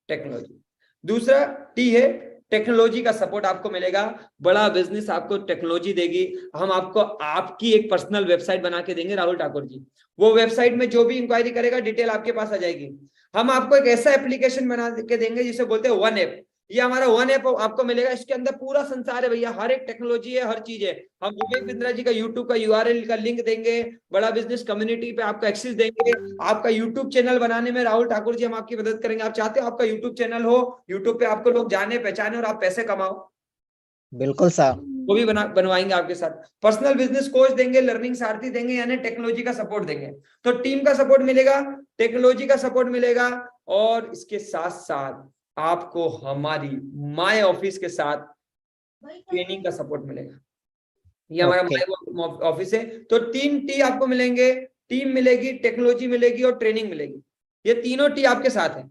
टेक्नोलॉजी। दूसरा टी है टेक्नोलॉजी का सपोर्ट आपको मिलेगा। बड़ा बिजनेस आपको टेक्नोलॉजी देगी। हम आपको आपकी एक पर्सनल वेबसाइट बना के देंगे राहुल ठाकुर जी, वो वेबसाइट में जो भी इंक्वायरी करेगा डिटेल आपके पास आ जाएगी। हम आपको एक ऐसा एप्लीकेशन बना के देंगे जिसे बोलते हैं वन ऐप। ये हमारा वन ऐप आपको मिलेगा, इसके अंदर पूरा संसार है भैया, हर एक टेक्नोलॉजी है, हर चीज है। हम विवेक बिंद्रा जी का यूट्यूब का यूआरएल का लिंक देंगे, बड़ा बिजनेस कम्युनिटी पे आपका एक्सेस देंगे, आपका यूट्यूब चैनल बनाने में राहुल ठाकुर जी हम आपकी मदद करेंगे। आप चाहते हो आपका यूट्यूब चैनल हो, यूट्यूब पे आपको लोग जाने पहचाने और आप पैसे कमाओ? बिल्कुल सर। वो भी बनवाएंगे आपके साथ। पर्सनल बिजनेस कोच देंगे, लर्निंग सारथी देंगे, यानी टेक्नोलॉजी का सपोर्ट देंगे। तो टीम का सपोर्ट मिलेगा, टेक्नोलॉजी का सपोर्ट मिलेगा, और इसके साथ साथ आपको हमारी माय ऑफिस के साथ ट्रेनिंग का सपोर्ट मिलेगा। ये हमारा माय ऑफिस है। तो 3 टी आपको मिलेंगे, टीम मिलेगी, टेक्नोलॉजी मिलेगी और ट्रेनिंग मिलेगी। ये तीनों टी आपके साथ है,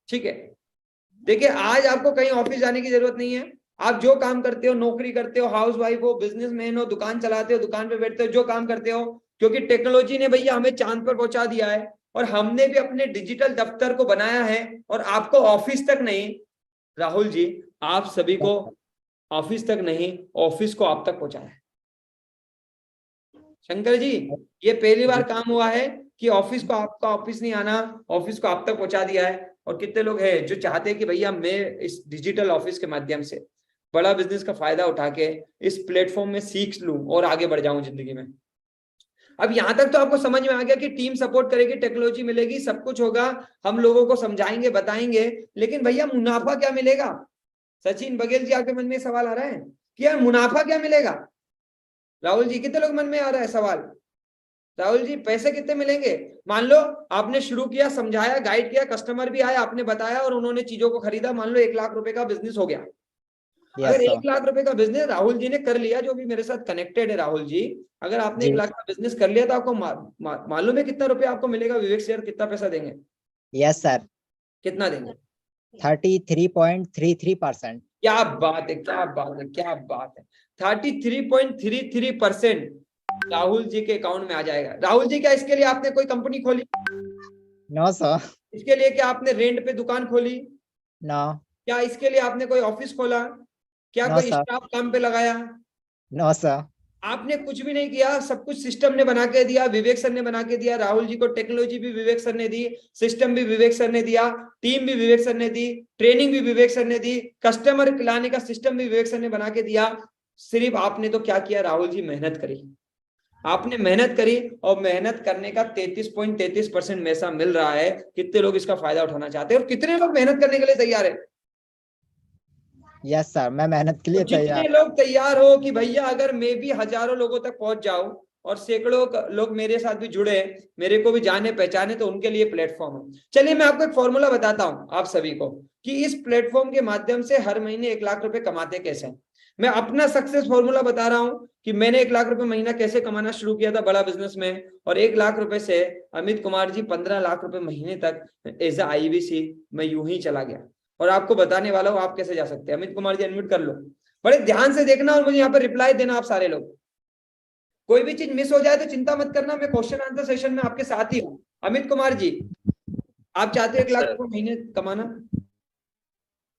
ठीक है। देखिए आज आपको कहीं ऑफिस जाने की जरूरत नहीं है। आप जो काम करते हो, नौकरी करते हो, हाउस वाइफ हो, बिजनेसमैन हो, दुकान चलाते हो, दुकान पे बैठते हो, जो काम करते हो, क्योंकि टेक्नोलॉजी ने भैया हमें चांद पर पहुंचा दिया है, और हमने भी अपने डिजिटल दफ्तर को बनाया है, और आपको ऑफिस तक नहीं राहुल जी, आप सभी को ऑफिस तक नहीं, ऑफिस को आप तक पहुंचाया है। शंकर जी ये पहली बार काम हुआ है कि ऑफिस को, आपका ऑफिस नहीं आना, ऑफिस को आप तक पहुंचा दिया है। और कितने लोग हैं जो चाहते हैं कि भैया मैं इस डिजिटल ऑफिस के माध्यम से बड़ा बिजनेस का फायदा उठा के इस प्लेटफॉर्म में सीख लूं और आगे बढ़ जाऊं जिंदगी में। अब यहां तक तो आपको समझ में आ गया कि टीम सपोर्ट करेगी, टेक्नोलॉजी मिलेगी, सब कुछ होगा, हम लोगों को समझाएंगे, बताएंगे, लेकिन भैया मुनाफा क्या मिलेगा? सचिन बघेल जी आपके मन में सवाल आ रहा है कि यार मुनाफा क्या मिलेगा? राहुल जी कितने लोग मन में आ रहा है सवाल? राहुल जी पैसे कितने मिलेंगे? मान लो आपने शुरू किया, समझाया, गाइड किया, कस्टमर भी आया, आपने बताया और उन्होंने चीजों को खरीदा, मान लो 1 लाख रुपए का बिजनेस हो गया। अगर 1 लाख रुपए का बिजनेस राहुल जी ने कर लिया, जो भी मेरे साथ कनेक्टेड है राहुल जी, अगर आपने 1 लाख का बिजनेस कर लिया तो आपको मालूम है कितना रुपया आपको मिलेगा? विवेक सर कितना पैसा देंगे? Yes sir. कितना देंगे? 33.33%। क्या बात है, क्या बात है, क्या बात है। 33.33% राहुल जी के अकाउंट में आ जाएगा। राहुल जी क्या इसके लिए आपने कोई कंपनी खोली? No sir. इसके लिए क्या आपने रेंट पे दुकान खोली? नो। क्या इसके लिए आपने कोई ऑफिस खोला? क्या कोई स्टाफ काम पे लगाया? No sir. आपने कुछ भी नहीं किया, सब कुछ सिस्टम ने बना के दिया, विवेक सर ने बना के दिया। राहुल जी को टेक्नोलॉजी भी विवेक सर ने दी, सिस्टम भी विवेक सर ने दिया, टीम भी विवेक सर ने दी, ट्रेनिंग भी विवेक सर ने दी, कस्टमर लाने का सिस्टम भी विवेक सर ने बना के दिया। सिर्फ आपने तो क्या किया राहुल जी? मेहनत करी। आपने मेहनत करी, और मेहनत करने का 33.33% पैसा मिल रहा है। कितने लोग इसका फायदा उठाना चाहते हैं और कितने लोग मेहनत करने के लिए तैयार है? यस सर, मैं मेहनत के लिए तैयार। जितने लोग तैयार हो कि भैया अगर मैं भी हजारों लोगों तक पहुंच जाऊं और सैकड़ों लोग मेरे साथ भी जुड़े, मेरे को भी जाने पहचाने, तो उनके लिए प्लेटफॉर्म है। चलिए मैं आपको एक फॉर्मूला बताता हूं आप सभी को कि इस प्लेटफॉर्म के माध्यम से हर महीने 1 लाख रुपए कमाते कैसे। मैं अपना सक्सेस फॉर्मूला बता रहा हूं कि मैंने 1 लाख रुपए महीना कैसे कमाना शुरू किया था बड़ा बिजनेस में, और 1 लाख रुपए से अमित कुमार जी 15 लाख रुपए महीने तक एज अ IBC मैं यूं ही चला गया। और आपको बताने वाला हूं आप कैसे जा सकते हैं। अमित कुमार जी अनम्यूट कर लो, बड़े ध्यान से देखना और मुझे यहाँ पर रिप्लाई देना आप सारे लोग। कोई भी चीज मिस हो जाए तो चिंता मत करना, मैं क्वेश्चन आंसर सेशन में आपके साथ ही हूँ। अमित कुमार जी, आप चाहते हो 1 लाख रुपए महीने कमाना?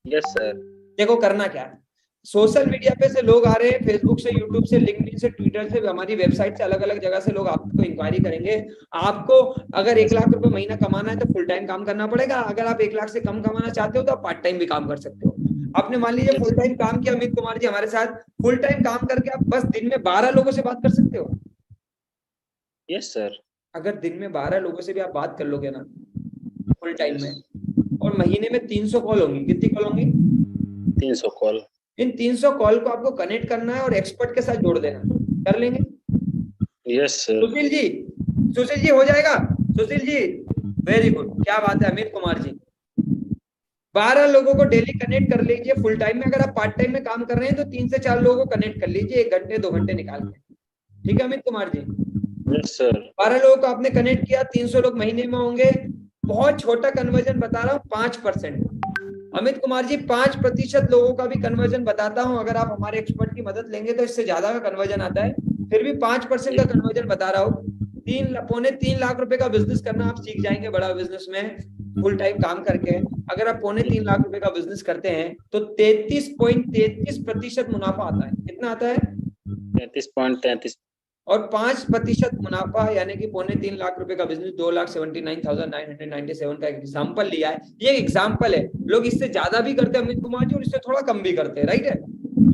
Yes sir. देखो करना क्या है, सोशल मीडिया पे से लोग आ रहे हैं, फेसबुक से, यूट्यूब से, लिंक्डइन से, ट्विटर से, हमारी वेबसाइट से, अलग अलग जगह से लोग आपको इंक्वायरी करेंगे। आपको अगर 1 लाख रुपए महीना कमाना है तो फुल टाइम काम करना पड़ेगा। अगर आप 1 लाख से कम कमाना चाहते हो तो आप पार्ट टाइम भी काम कर सकते हो। आपने मान लीजिए फुल टाइम काम किया अमित कुमार जी हमारे साथ, फुल टाइम काम करके आप बस दिन में 12 लोगों से बात कर सकते हो। Yes sir. अगर दिन में 12 लोगों से भी आप बात कर लोगे ना फुल टाइम में, और महीने में 300 कॉल होंगी, कितनी कॉल होंगी? 300 कॉल। इन 300 कॉल को आपको कनेक्ट करना है और एक्सपर्ट के साथ जोड़ देना। कर लेंगे? Yes sir. सुशील जी हो जाएगा? सुशील जी वेरी गुड, क्या बात है अमित कुमार जी। 12 लोगों को डेली कनेक्ट कर लीजिए फुल टाइम में। अगर आप पार्ट टाइम में काम कर रहे हैं तो 3 से 4 लोगों को कनेक्ट कर लीजिए 1 घंटे 2 घंटे निकाल के। ठीक है अमित कुमार जी? Yes sir. 12 लोगों को आपने कनेक्ट किया, 300 लोग महीने में होंगे। बहुत छोटा कन्वर्जन बता रहा हूँ, 5%। अमित कुमार जी 5% लोगों का भी कन्वर्जन बताता हूं। अगर आप हमारे एक्सपर्ट की मदद लेंगे तो इससे ज्यादा का कन्वर्जन आता है, फिर भी 5% का कन्वर्जन बता रहा हूं। 3.25 लाख रुपए का बिजनेस करना आप सीख जाएंगे बड़ा बिजनेस में फुल टाइम काम करके। अगर आप 3.25 लाख रुपए का बिजनेस करते हैं तो 33.33% मुनाफा आता है। कितना आता है? 33.33। और 5% मुनाफा यानी कि 3.25 लाख रुपए का बिजनेस 2,79,997 का एग्जाम्पल लिया है। ये एग्जाम्पल है, लोग इससे ज्यादा भी करते हैं अमित कुमार जी और इससे थोड़ा कम भी करते हैं, राइट है?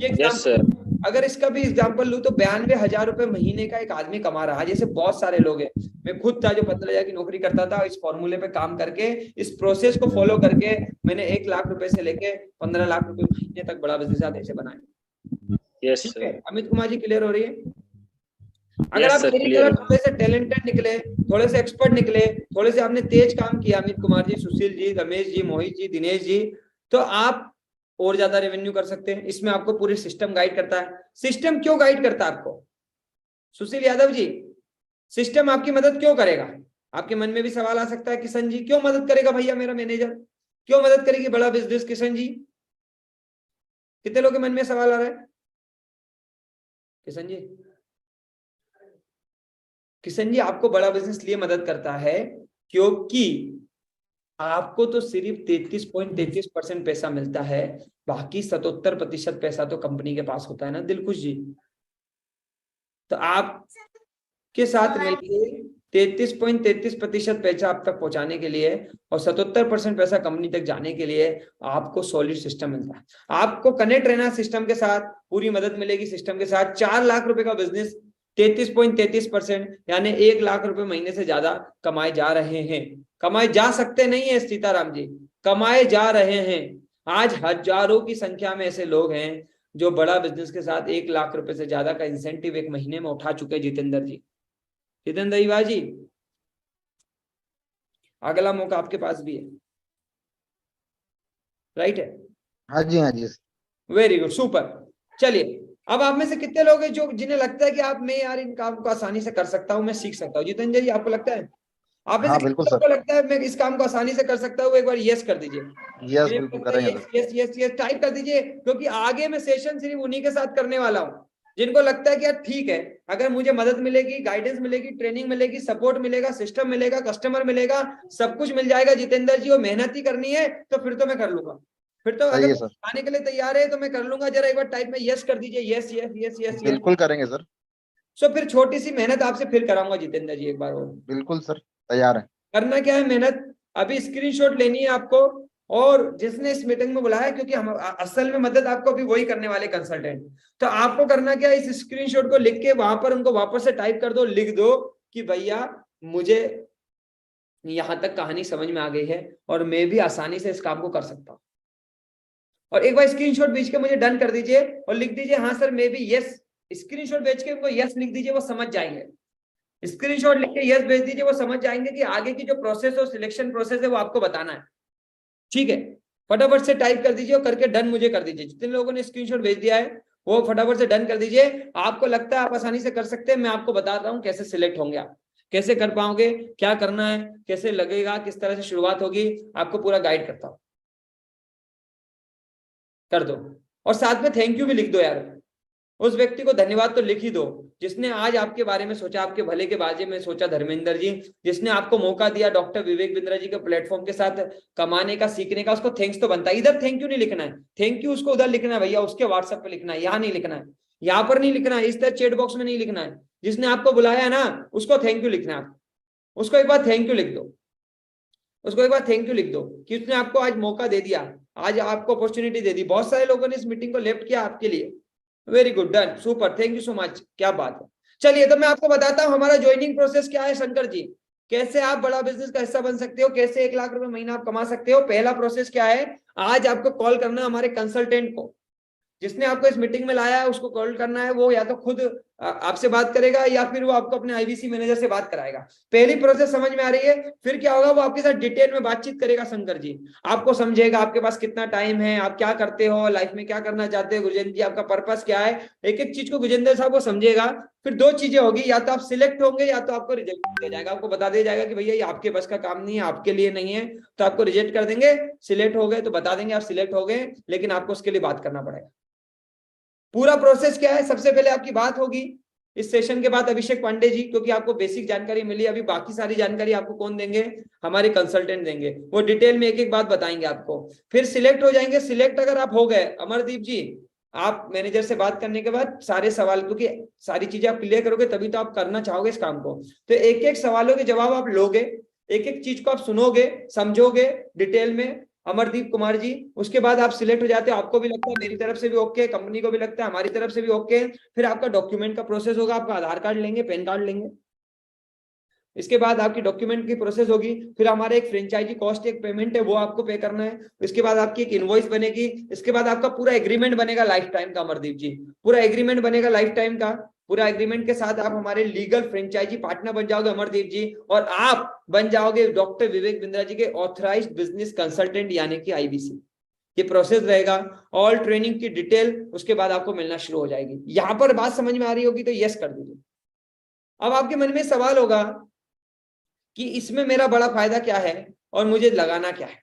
ये एग्जाम्पल। अगर इसका भी एग्जाम्पल लूं तो 92,000 रुपए महीने का एक आदमी कमा रहा है। जैसे बहुत सारे लोग हैं, मैं खुद था जो 15,000 की नौकरी करता था। इस फॉर्मूले पे काम करके, इस प्रोसेस को फॉलो करके मैंने 1 लाख रुपए से लेके 15 लाख रुपए महीने तक बड़ा बिजनेस ऐसे बनाया। यस ठीक है अमित कुमार जी, क्लियर हो रही है? अगर Yes, आप sir, मेरी clear तरह थोड़े से टैलेंटेड निकले, थोड़े से एक्सपर्ट निकले, थोड़े से आपने तेज काम किया अमित कुमार जी, सुशील जी, रमेश जी, मोहित जी, दिनेश जी, तो आप और ज्यादा रेवेन्यू कर सकते हैं। इसमें आपको पूरी सिस्टम गाइड करता है। सिस्टम क्यों गाइड करता है आपको सुशील यादव जी? सिस्टम आपकी मदद क्यों करेगा? आपके मन में भी सवाल आ सकता है, किशन जी क्यों मदद करेगा भैया मेरा मैनेजर, क्यों मदद करेगी बड़ा बिजनेस? किशन जी, कितने लोगों के मन में सवाल आ रहा है? किशन जी, किशन जी आपको बड़ा बिजनेस लिए मदद करता है क्योंकि आपको तो सिर्फ 33.33% पैसा मिलता है, बाकी 77% पैसा तो कंपनी के पास होता है ना दिलखुश जी। तो आप के साथ मिलकर 33.33% पैसा आप तक पहुंचाने के लिए और 77% पैसा कंपनी तक जाने के लिए आपको सॉलिड सिस्टम मिलता है। आपको कनेक्ट रहना सिस्टम के साथ, पूरी मदद मिलेगी सिस्टम के साथ। 4 लाख रुपए का बिजनेस 33.33% यानी 1 लाख रुपए महीने से ज्यादा कमाए जा रहे हैं। कमाए जा सकते नहीं है सीताराम जी, कमाए जा रहे हैं। आज हजारों की संख्या में ऐसे लोग हैं जो बड़ा बिजनेस के साथ 1 लाख रुपए से ज्यादा का इंसेंटिव एक महीने में उठा चुके हैं। जितेंद्र जी, जितेंद्र जी, अगला मौका आपके पास भी है, राइट है? हाँ जी, हाँ जी। Very good, super. चलिए अब आप में से कितने लोग हैं जो जिन्हें लगता है कि आप मैं यार इन काम को आसानी से कर सकता हूं, मैं सीख सकता हूं? जितेंद्र जी आपको लगता है? आप में से बिल्कुल कितने को लगता है मैं इस काम को आसानी से कर सकता हूं? एक बार यस कर दीजिए। यस, बिल्कुल करेंगे। यस यस यस टाइप कर दीजिए, क्योंकि आगे मैं सेशन सिर्फ उन्हीं के साथ करने वाला हूं जिनको लगता है कि यार ठीक है, अगर मुझे मदद मिलेगी, गाइडेंस मिलेगी, ट्रेनिंग मिलेगी, सपोर्ट मिलेगा, सिस्टम मिलेगा, कस्टमर मिलेगा, सब कुछ मिल जाएगा जितेंद्र जी, और मेहनत ही करनी है तो फिर तो मैं कर लूंगा। फिर तो अगर आने के लिए तैयार है तो मैं कर लूंगा। जरा एक बार टाइप में यस कर दीजिए। यस यस यस यस बिल्कुल करेंगे सर। सो फिर छोटी सी मेहनत आपसे फिर कराऊंगा जितेंद्र जी एक बार और। बिल्कुल सर, तैयार है। करना क्या है, मेहनत अभी स्क्रीनशॉट लेनी है आपको, और जिसने इस मीटिंग में बुलाया, क्योंकि हम असल में मदद आपको अभी वही करने वाले कंसल्टेंट, तो आपको करना क्या है, इस स्क्रीनशॉट को लिख के वहां पर उनको वापस से टाइप कर दो, लिख दो कि भैया मुझे यहां तक कहानी समझ में आ गई है और मैं भी आसानी से इस काम को कर सकता हूं। और एक बार स्क्रीनशॉट भेज के मुझे डन कर दीजिए और लिख दीजिए हाँ सर मैं भी यस। स्क्रीनशॉट भेज के उनको यस लिख दीजिए, वो समझ जाएंगे। स्क्रीनशॉट लिख के यस भेज दीजिए, वो समझ जाएंगे कि आगे की जो प्रोसेस और सिलेक्शन प्रोसेस है वो आपको बताना है। ठीक है, फटाफट से टाइप कर दीजिए और करके डन मुझे कर दीजिए। जितने लोगों ने स्क्रीनशॉट भेज दिया है वो फटाफट से डन कर दीजिए। आपको लगता है आप आसानी से कर सकते हैं, मैं आपको बता रहा हूं कैसे सिलेक्ट होंगे आप, कैसे कर पाओगे, क्या करना है, कैसे लगेगा, किस तरह से शुरुआत होगी, आपको पूरा गाइड करता हूं। कर दो और साथ में थैंक यू भी लिख दो यार, उस व्यक्ति को धन्यवाद तो लिख ही दो जिसने आज आपके बारे में सोचा, आपके भले के बारे में सोचा। धर्मेंद्र जी, जिसने आपको मौका दिया डॉक्टर विवेक बिंद्रा जी के प्लेटफॉर्म के साथ कमाने का, सीखने का, उसको थैंक्स तो बनता है। इधर थैंक यू नहीं लिखना है, थैंक यू उसको उधर लिखना है भैया, उसके व्हाट्सएप पे लिखना है, यहाँ नहीं लिखना है, यहाँ पर नहीं लिखना है, इस तरह चैट बॉक्स में नहीं लिखना है। जिसने आपको बुलाया है ना उसको थैंक यू लिखना है। आप उसको एक बार थैंक यू लिख दो, उसको एक बार थैंक यू लिख दो कि उसने आपको आज मौका दे दिया, आज आपको अपॉर्चुनिटी दे दी। बहुत सारे लोगों ने इस मीटिंग को लेफ्ट किया आपके लिए। Very good, done, super, thank you so much, क्या बात है। चलिए तो मैं आपको बताता हूं हमारा ज्वाइनिंग प्रोसेस क्या है शंकर जी, कैसे आप बड़ा बिजनेस का हिस्सा बन सकते हो, कैसे 1 लाख रुपए महीना आप कमा सकते हो। पहला प्रोसेस क्या है, आज आपको कॉल करना है हमारे कंसल्टेंट को, जिसने आपको इस मीटिंग में लाया है उसको कॉल करना है। वो या तो खुद आपसे बात करेगा या फिर वो आपको अपने आईबीसी मैनेजर से बात कराएगा। पहली प्रोसेस समझ में आ रही है। फिर क्या होगा, वो आपके साथ डिटेल में बातचीत करेगा शंकर जी, आपको समझेगा आपके पास कितना टाइम है, आप क्या करते हो लाइफ में, क्या करना चाहते हो गुरजेंद्र जी, आपका पर्पस क्या है, एक एक चीज को गुरजेंद्र साहब को समझेगा। फिर 2 चीजें होगी, या तो आप सिलेक्ट होंगे या तो आपको रिजेक्ट किया जाएगा। आपको बता दिया जाएगा कि भैया ये आपके बस का काम नहीं है, आपके लिए नहीं है, तो आपको रिजेक्ट कर देंगे। सिलेक्ट हो गए तो बता देंगे आप सिलेक्ट हो गए, लेकिन आपको उसके लिए बात करना पड़ेगा। पूरा प्रोसेस क्या है, सबसे पहले आपकी बात होगी इस सेशन के बाद अभिषेक पांडे जी, क्योंकि आपको बेसिक जानकारी मिली। अभी बाकी सारी जानकारी आपको कौन देंगे, हमारे कंसल्टेंट देंगे, वो डिटेल में एक एक बात बताएंगे आपको। फिर सिलेक्ट हो जाएंगे। सिलेक्ट अगर आप हो गए अमरदीप जी, आप मैनेजर से बात करने के बाद सारे सवाल, क्योंकि सारी चीजें आप क्लियर करोगे तभी तो आप करना चाहोगे इस काम को, तो एक एक सवालों के जवाब आप लोगे, एक एक चीज को आप सुनोगे, समझोगे डिटेल में अमरदीप कुमार जी। उसके बाद आप सिलेक्ट हो जाते हो, आपको भी लगता है मेरी तरफ से भी ओके, कंपनी को भी लगता है हमारी तरफ से भी ओके। फिर आपका डॉक्यूमेंट का प्रोसेस होगा, आपका आधार कार्ड लेंगे, पैन कार्ड लेंगे, इसके बाद आपकी डॉक्यूमेंट की प्रोसेस होगी। फिर हमारे एक फ्रेंचाइजी कॉस्ट, एक पेमेंट है, वो आपको पे करना है। इसके बाद आपकी एक इनवॉइस बनेगी। इसके बाद आपका पूरा एग्रीमेंट बनेगा लाइफ टाइम का अमरदीप जी, पूरा एग्रीमेंट बनेगा लाइफ टाइम का। पूरा एग्रीमेंट के साथ आप हमारे लीगल फ्रेंचाइजी पार्टनर बन जाओगे अमरदीप जी, और आप बन जाओगे डॉक्टर विवेक बिंद्रा जी के ऑथराइज्ड बिजनेस कंसल्टेंट यानी कि आईबीसी। ये प्रोसेस रहेगा। ऑल ट्रेनिंग की डिटेल उसके बाद आपको मिलना शुरू हो जाएगी। यहां पर बात समझ में आ रही होगी तो यस कर दीजिए। अब आपके मन में सवाल होगा कि इसमें मेरा बड़ा फायदा क्या है और मुझे लगाना क्या है,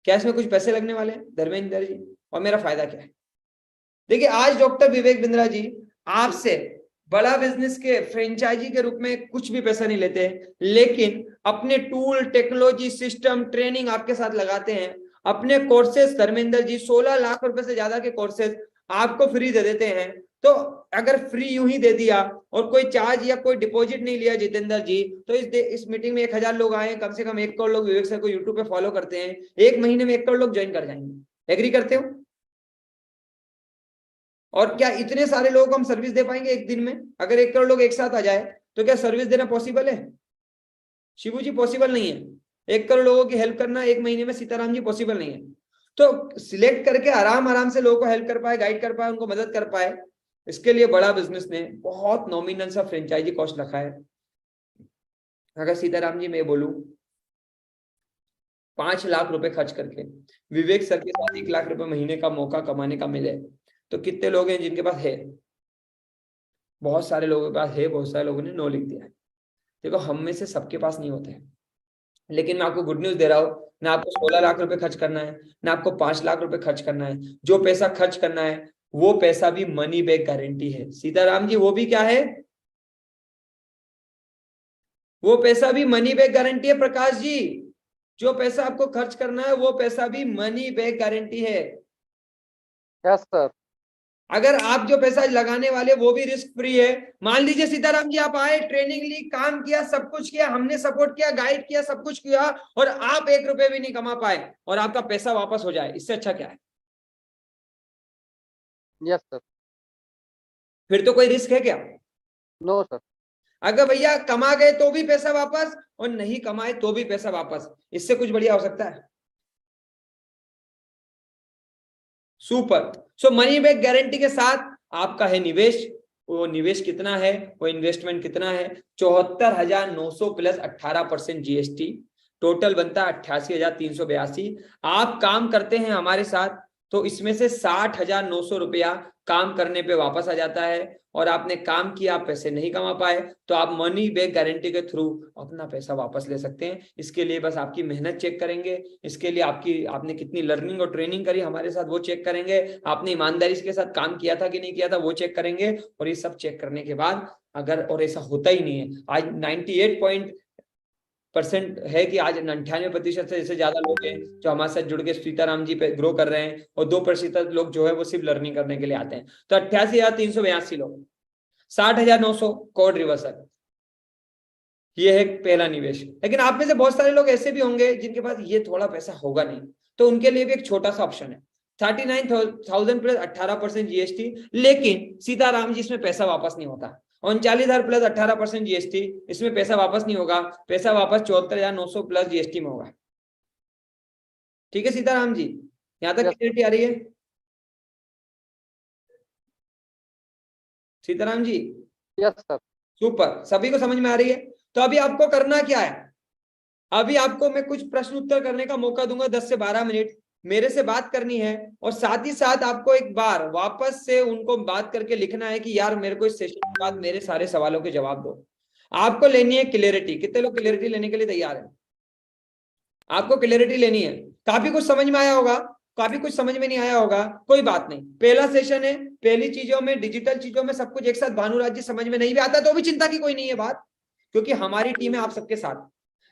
क्या इसमें कुछ पैसे लगने वाले हैं धर्मेंद्र जी, और मेरा फायदा क्या है। देखिए, आज डॉक्टर विवेक बिंद्रा जी आपसे बड़ा बिजनेस के फ्रेंचाइजी के रूप में कुछ भी पैसा नहीं लेते, लेकिन अपने टूल, टेक्नोलॉजी, सिस्टम, ट्रेनिंग आपके साथ लगाते हैं। अपने कोर्सेज धर्मेंद्र जी 16 लाख रुपए से ज्यादा के कोर्सेज आपको फ्री दे देते हैं। तो अगर फ्री यूं ही दे दिया और कोई चार्ज या कोई डिपॉजिट नहीं लिया जितेंद्र जी, तो इस मीटिंग में 1000 लोग आए, कम से कम 1 करोड़ लोग विवेक सर को यूट्यूब पे फॉलो करते हैं, 1 महीने में 1 करोड़ लोग ज्वाइन कर जाएंगे। एग्री करते हो? और क्या इतने सारे लोगों को हम सर्विस दे पाएंगे एक दिन में? अगर 1 करोड़ लोग एक साथ आ जाए तो क्या सर्विस देना पॉसिबल है? शिबू जी पॉसिबल नहीं है। 1 करोड़ लोगों की हेल्प करना 1 महीने में सीताराम जी पॉसिबल नहीं है। तो सिलेक्ट करके आराम से लोगों को हेल्प कर पाए, गाइड कर पाए, उनको मदद कर पाए, इसके लिए बड़ा बिजनेस ने बहुत नॉमिनल सा फ्रेंचाइजी कॉस्ट रखा है। अगर सीताराम जी मैं बोलूं 5 लाख रुपए खर्च करके विवेक सर के साथ 1 लाख रुपए महीने का मौका कमाने का मिले, तो कितने लोग हैं जिनके पास है? बहुत सारे लोगों के पास है, बहुत सारे लोगों ने नो लिख दिया है। देखो, हम में से सबके पास नहीं होते हैं, लेकिन मैं आपको गुड न्यूज दे रहा हूं, ना आपको 16 लाख रुपए खर्च करना है, ना आपको 5 लाख रुपए खर्च करना है। जो पैसा खर्च करना है वो पैसा भी मनी बैक गारंटी है। सीताराम जी, वो भी क्या है? वो पैसा भी मनी बैक गारंटी है। प्रकाश जी, जो पैसा आपको खर्च करना है वो पैसा भी मनी बैक गारंटी है। Yes sir. अगर आप जो पैसा लगाने वाले वो भी रिस्क फ्री है। मान लीजिए सीताराम जी आप आए, ट्रेनिंग ली, काम किया, सब कुछ किया, हमने सपोर्ट किया, गाइड किया, सब कुछ किया, और आप 1 रुपए भी नहीं कमा पाए और आपका पैसा वापस हो जाए, इससे अच्छा क्या है? Yes sir. फिर तो कोई रिस्क है क्या? No sir. अगर भैया कमा गए तो भी पैसा वापस और नहीं कमाए तो भी पैसा वापस, इससे कुछ बढ़िया हो सकता है? सुपर। सो मनी बैक गारंटी के साथ आपका है निवेश, वो निवेश कितना है, वो इन्वेस्टमेंट कितना है, 74,900 प्लस 18% जीएसटी, टोटल बनता है 88,382। आप काम करते हैं हमारे साथ तो इसमें से 60,900 रुपया काम करने पे वापस आ जाता है, और आपने काम किया, आप पैसे नहीं कमा पाए, तो आप मनी बैक गारंटी के थ्रू अपना पैसा वापस ले सकते हैं। इसके लिए बस आपकी मेहनत चेक करेंगे, इसके लिए आपने कितनी लर्निंग और ट्रेनिंग करी हमारे साथ वो चेक करेंगे, आपने ईमानदारी के साथ काम किया था कि नहीं किया था वो चेक करेंगे, और ये सब चेक करने के बाद अगर और ऐसा होता ही नहीं है, आज 98% है कि आज 98% से जैसे ज्यादा लोग हैं जो हमारे साथ जुड़ के सीताराम जी पे ग्रो कर रहे हैं, और 2% लोग जो है वो सिर्फ लर्निंग करने के लिए आते हैं। तो 88,382 लोग, 60,900 कोड रिवर्सल, ये है पहला निवेश। लेकिन आप में से बहुत सारे लोग ऐसे भी होंगे जिनके पास ये थोड़ा पैसा होगा नहीं, तो उनके लिए भी एक छोटा सा ऑप्शन है, 39,000 प्लस 18% जीएसटी, लेकिन सीताराम जी इसमें पैसा वापस नहीं होता। 39,000 प्लस 18% जीएसटी, इसमें पैसा वापस नहीं होगा, पैसा वापस 74,900 प्लस जीएसटी में होगा। ठीक है सीताराम जी, यहां तक क्लियरिटी आ रही है Sitaram ji? Yes sir. Super, सभी को समझ में आ रही है? तो अभी आपको करना क्या है, अभी आपको मैं कुछ प्रश्न उत्तर करने का मौका दूंगा, 10 से 12 मिनट मेरे से बात करनी है, और साथ ही साथ आपको एक बार वापस से उनको बात करके लिखना है कि यार मेरे को इस सेशन के बाद मेरे सारे सवालों के जवाब दो। आपको लेनी है क्लियरिटी। कितने लोग क्लियरिटी लेने के लिए तैयार हैं? आपको क्लियरिटी लेनी है। काफी कुछ समझ में आया होगा, काफी कुछ समझ में नहीं आया होगा, कोई बात नहीं, पहला सेशन है, पहली चीजों में, डिजिटल चीजों में सब कुछ एक साथ। भानुराज जी समझ में नहीं भी आता तो भी चिंता की कोई नहीं है बात, क्योंकि हमारी टीम है आप सबके साथ।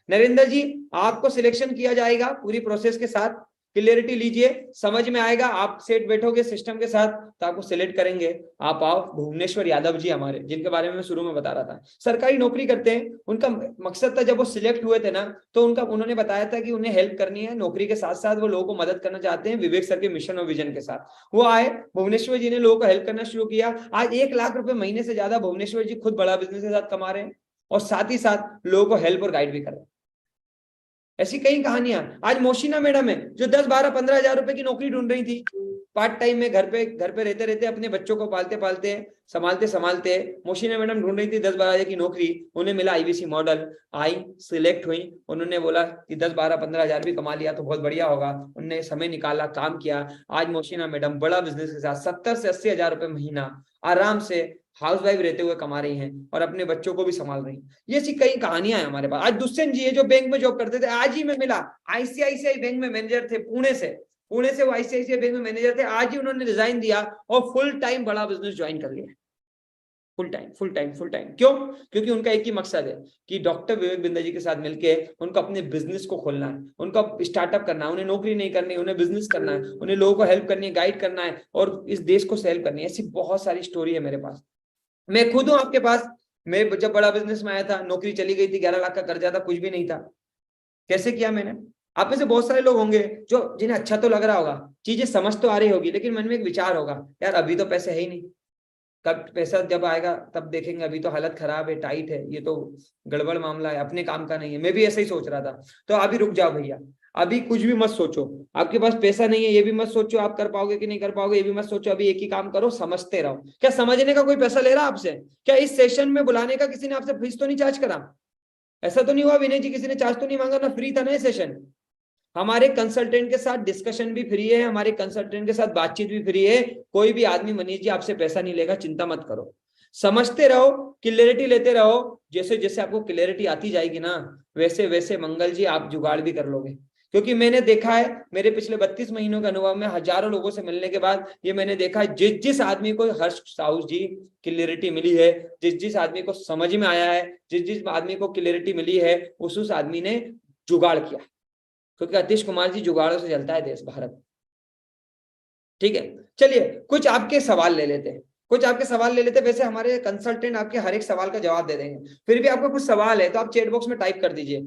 नरेंद्र जी आपको सिलेक्शन किया जाएगा पूरी प्रोसेस के साथ, क्लियरिटी लीजिए, समझ में आएगा, आप सेट बैठोगे सिस्टम के साथ तो आपको सिलेक्ट करेंगे। आप आओ। भुवनेश्वर यादव जी हमारे, जिनके बारे में मैं शुरू में बता रहा था, सरकारी नौकरी करते हैं, उनका मकसद था जब वो सिलेक्ट हुए थे ना, तो उन्होंने बताया था कि उन्हें हेल्प करनी है नौकरी के साथ साथ, वो लोगों को मदद करना चाहते हैं विवेक सर के मिशन और विजन के साथ। वो आए, भुवनेश्वर जी ने लोगों को हेल्प करना शुरू किया। आज 1 लाख रुपए महीने से ज्यादा भुवनेश्वर जी खुद बड़ा बिजनेस के साथ कमा रहे हैं, और साथ ही साथ लोगों को हेल्प और गाइड भी कर रहे हैं। ऐसी कई कहानियां। आज मोशिना मैडम है जो 10, 12, 15 हजार रुपए की नौकरी ढूंढ रही थी, पार्ट टाइम में घर पे रहते रहते अपने बच्चों को पालते संभालते मोशिना मैडम ढूंढ रही थी 10, 12 हजार की नौकरी। उन्हें मिला आईबीसी मॉडल, आई सिलेक्ट हुई, उन्होंने बोला कि 10, 12, 15 हजार भी कमा लिया तो बहुत बढ़िया होगा। उन्होंने समय निकाला, काम किया। आज मोशिना मैडम बड़ा बिजनेस के साथ 70 से 80 हजार रुपए महीना आराम से हाउसवाइफ रहते हुए कमा रही हैं, और अपने बच्चों को भी संभाल रही हैं। ये ऐसी कई कहानियां हैं हमारे पास। आज दुष्यंत जी है जो बैंक में जॉब करते थे, आज ही मैं मिला, आईसीआईसीआई बैंक में मैनेजर थे, पुणे से वो आईसीआईसीआई बैंक में मैनेजर थे, आज ही उन्होंने रिजाइन दिया और फुल टाइम बड़ा बिजनेस ज्वाइन कर लिया। Full time. क्यों? क्योंकि उनका एक ही मकसद है कि डॉक्टर विवेक बिंदा जी के साथ मिलके उनको अपने बिजनेस को खोलना है, उनको स्टार्टअप करना है, उन्हें नौकरी नहीं करनी, उन्हें बिजनेस करना है, उन्हें लोगों को हेल्प करनी है, गाइड करना है, और इस देश को हेल्प करनी है। ऐसी बहुत सारी स्टोरी है मेरे पास। मैं खुद हूं आपके पास। मैं जब बड़ा बिजनेस में आया था, नौकरी चली गई थी, 11 लाख का कर्जा था, कुछ भी नहीं था। कैसे किया मैंने? आप में से बहुत सारे लोग होंगे जो जिन्हें अच्छा तो लग रहा होगा, चीजें समझ तो आ रही होगी, लेकिन मन में एक विचार होगा, यार अभी तो पैसे है ही नहीं, कब पैसा जब आएगा तब देखेंगे, अभी तो हालत खराब है, टाइट है, ये तो गड़बड़ मामला है, अपने काम का नहीं है। मैं भी ऐसे ही सोच रहा था। तो अभी रुक जाओ भैया, अभी कुछ भी मत सोचो। आपके पास पैसा नहीं है ये भी मत सोचो, आप कर पाओगे कि नहीं कर पाओगे ये भी मत सोचो। अभी एक ही काम करो, समझते रहो। क्या समझने का कोई पैसा ले रहा आपसे? क्या इस सेशन में बुलाने का किसी ने आपसे फीस तो नहीं चार्ज करा? ऐसा तो नहीं हुआ विनय जी, किसी ने चार्ज तो नहीं मांगा ना? फ्री था ना ये सेशन। हमारे कंसल्टेंट के साथ डिस्कशन भी फ्री है, हमारे कंसल्टेंट के साथ बातचीत भी फ्री है। कोई भी आदमी मनीष जी आपसे पैसा नहीं लेगा, चिंता मत करो। समझते रहो, क्लियरिटी लेते रहो। जैसे जैसे आपको क्लियरिटी आती जाएगी ना, वैसे वैसे मंगल जी आप जुगाड़ भी कर लोगे। क्योंकि मैंने देखा है, मेरे पिछले 32 महीनों के अनुभव में हजारों लोगों से मिलने के बाद ये मैंने देखा है, जिस आदमी को हर्ष साहू जी क्लियरिटी मिली है, जिस आदमी को समझ में आया है, जिस आदमी को क्लियरिटी मिली है, उस आदमी ने जुगाड़ किया। क्योंकि अतीश कुमार जी जुगाड़ों से चलता है देश भारत। ठीक है, चलिए कुछ आपके सवाल ले लेते हैं। वैसे हमारे कंसल्टेंट आपके हर एक सवाल का जवाब दे देंगे। फिर भी आपको कुछ सवाल है तो आप चैट बॉक्स में टाइप कर दीजिए,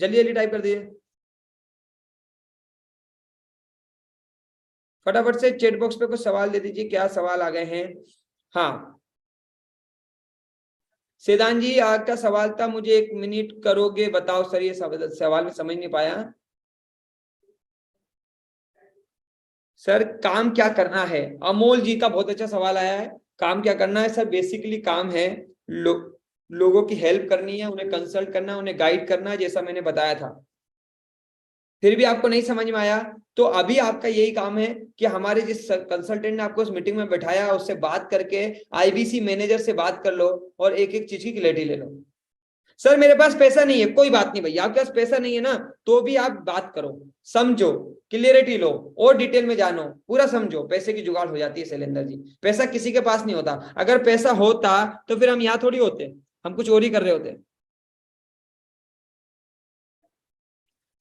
जल्दी टाइप कर दीजिए फटाफट से। चैट बॉक्स पे कुछ सवाल दे दीजिए, क्या सवाल आ गए हैं। हाँ सेदान जी आपका सवाल था, मुझे 1 मिनट करोगे? बताओ सर, ये सवाल में समझ नहीं पाया सर। काम क्या करना है? अमोल जी का बहुत अच्छा सवाल आया है, काम क्या करना है सर? बेसिकली काम है लोगों की हेल्प करनी है, उन्हें कंसल्ट करना है, उन्हें गाइड करना है, जैसा मैंने बताया था। फिर भी आपको नहीं समझ में आया तो अभी आपका यही काम है कि हमारे जिस कंसल्टेंट ने आपको उस मीटिंग में बैठाया उससे बात करके आईबीसी मैनेजर से बात कर लो और एक एक चीज की क्लैरिटी ले लो। सर मेरे पास पैसा नहीं है, कोई बात नहीं भैया, आपके पास पैसा नहीं है ना तो भी आप बात करो, समझो, क्लियरिटी लो और डिटेल में जानो, पूरा समझो। पैसे की जुगाड़ हो जाती है शैलेंद्र जी, पैसा किसी के पास नहीं होता। अगर पैसा होता तो फिर हम यहाँ थोड़ी होते, हम कुछ और ही कर रहे होते।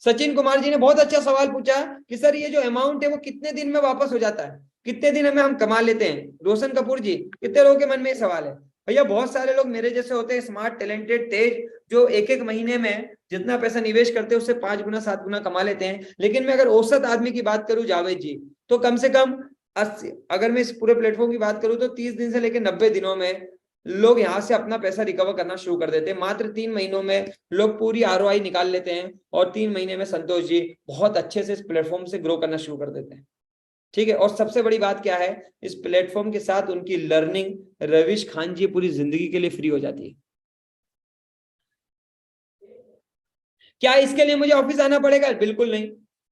सचिन कुमार जी ने बहुत अच्छा सवाल पूछा कि सर ये जो अमाउंट है वो कितने दिन में वापस हो जाता है, कितने दिन में हम कमा लेते हैं? रोशन कपूर जी, कितने लोगों के मन में ये सवाल है? भैया बहुत सारे लोग मेरे जैसे होते हैं, स्मार्ट, टैलेंटेड, तेज, जो एक एक महीने में जितना पैसा निवेश करते हैं उससे 5 गुना 7 गुना कमा लेते हैं। लेकिन मैं अगर औसत आदमी की बात करूं जावेद जी, तो कम से कम 80, अगर मैं इस पूरे प्लेटफॉर्म की बात करूं तो 30 दिन से लेकर 90 दिनों में लोग यहाँ से अपना पैसा रिकवर करना शुरू कर देते हैं। मात्र 3 महीनों में लोग पूरी ROI निकाल लेते हैं और 3 महीने में संतोष जी बहुत अच्छे से इस प्लेटफॉर्म से ग्रो करना शुरू कर देते हैं। ठीक है, और सबसे बड़ी बात क्या है, इस प्लेटफॉर्म के साथ उनकी लर्निंग रविश खान जी पूरी जिंदगी के लिए फ्री हो जाती है। क्या इसके लिए मुझे ऑफिस आना पड़ेगा? बिल्कुल नहीं।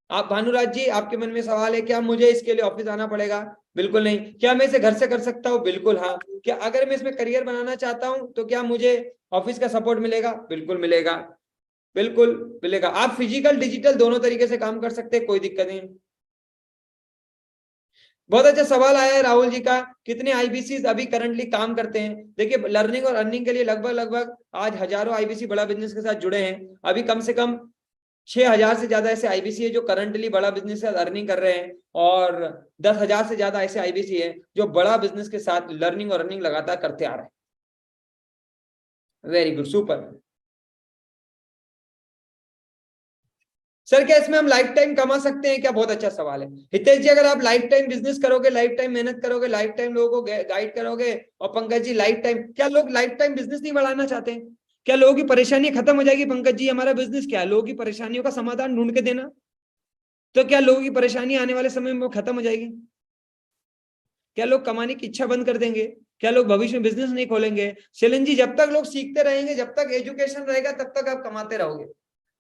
आप भानुराज जी, आपके मन में सवाल है क्या मुझे इसके लिए ऑफिस आना पड़ेगा? बिल्कुल नहीं। क्या मैं इसे घर से कर सकता हूँ? बिल्कुल हाँ। क्या अगर मैं इसमें करियर बनाना चाहता हूं तो क्या मुझे ऑफिस का सपोर्ट मिलेगा? बिल्कुल मिलेगा, बिल्कुल मिलेगा। आप फिजिकल डिजिटल दोनों तरीके से काम कर सकते हैं, कोई दिक्कत नहीं। बहुत अच्छा सवाल आया है राहुल जी का, कितने आईबीसी अभी करंटली काम करते हैं? देखिए लर्निंग और अर्निंग के लिए लगभग आज हजारों आईबीसी बड़ा बिजनेस के साथ जुड़े हैं। अभी कम से कम 6000 से ज्यादा ऐसे आईबीसी है जो करंटली बड़ा बिजनेस से अर्निंग कर रहे हैं और 10,000 से ज्यादा ऐसे आईबीसी है जो बड़ा बिजनेस के साथ लर्निंग और अर्निंग लगातार करते आ रहे हैं। Very good, super. सर क्या इसमें हम लाइफ टाइम कमा सकते हैं क्या? बहुत अच्छा सवाल है हितेश जी। अगर आप लाइफ टाइम बिजनेस करोगे, लाइफ टाइम मेहनत करोगे, लाइफ टाइम लोगों को गाइड करोगे, और पंकज जी लाइफ टाइम, क्या लोग लाइफ टाइम बिजनेस नहीं बढ़ाना चाहते हैं? क्या लोगों की परेशानी खत्म हो जाएगी? पंकज जी हमारा बिजनेस क्या है? लोगों की परेशानियों का समाधान ढूंढ के देना। तो क्या लोगों की परेशानी आने वाले समय में खत्म हो जाएगी? क्या लोग कमाने की इच्छा बंद कर देंगे? क्या लोग भविष्य में बिजनेस नहीं खोलेंगे? शैलेंद्र जी, जब तक लोग सीखते रहेंगे, जब तक एजुकेशन रहेगा तब तक आप कमाते रहोगे।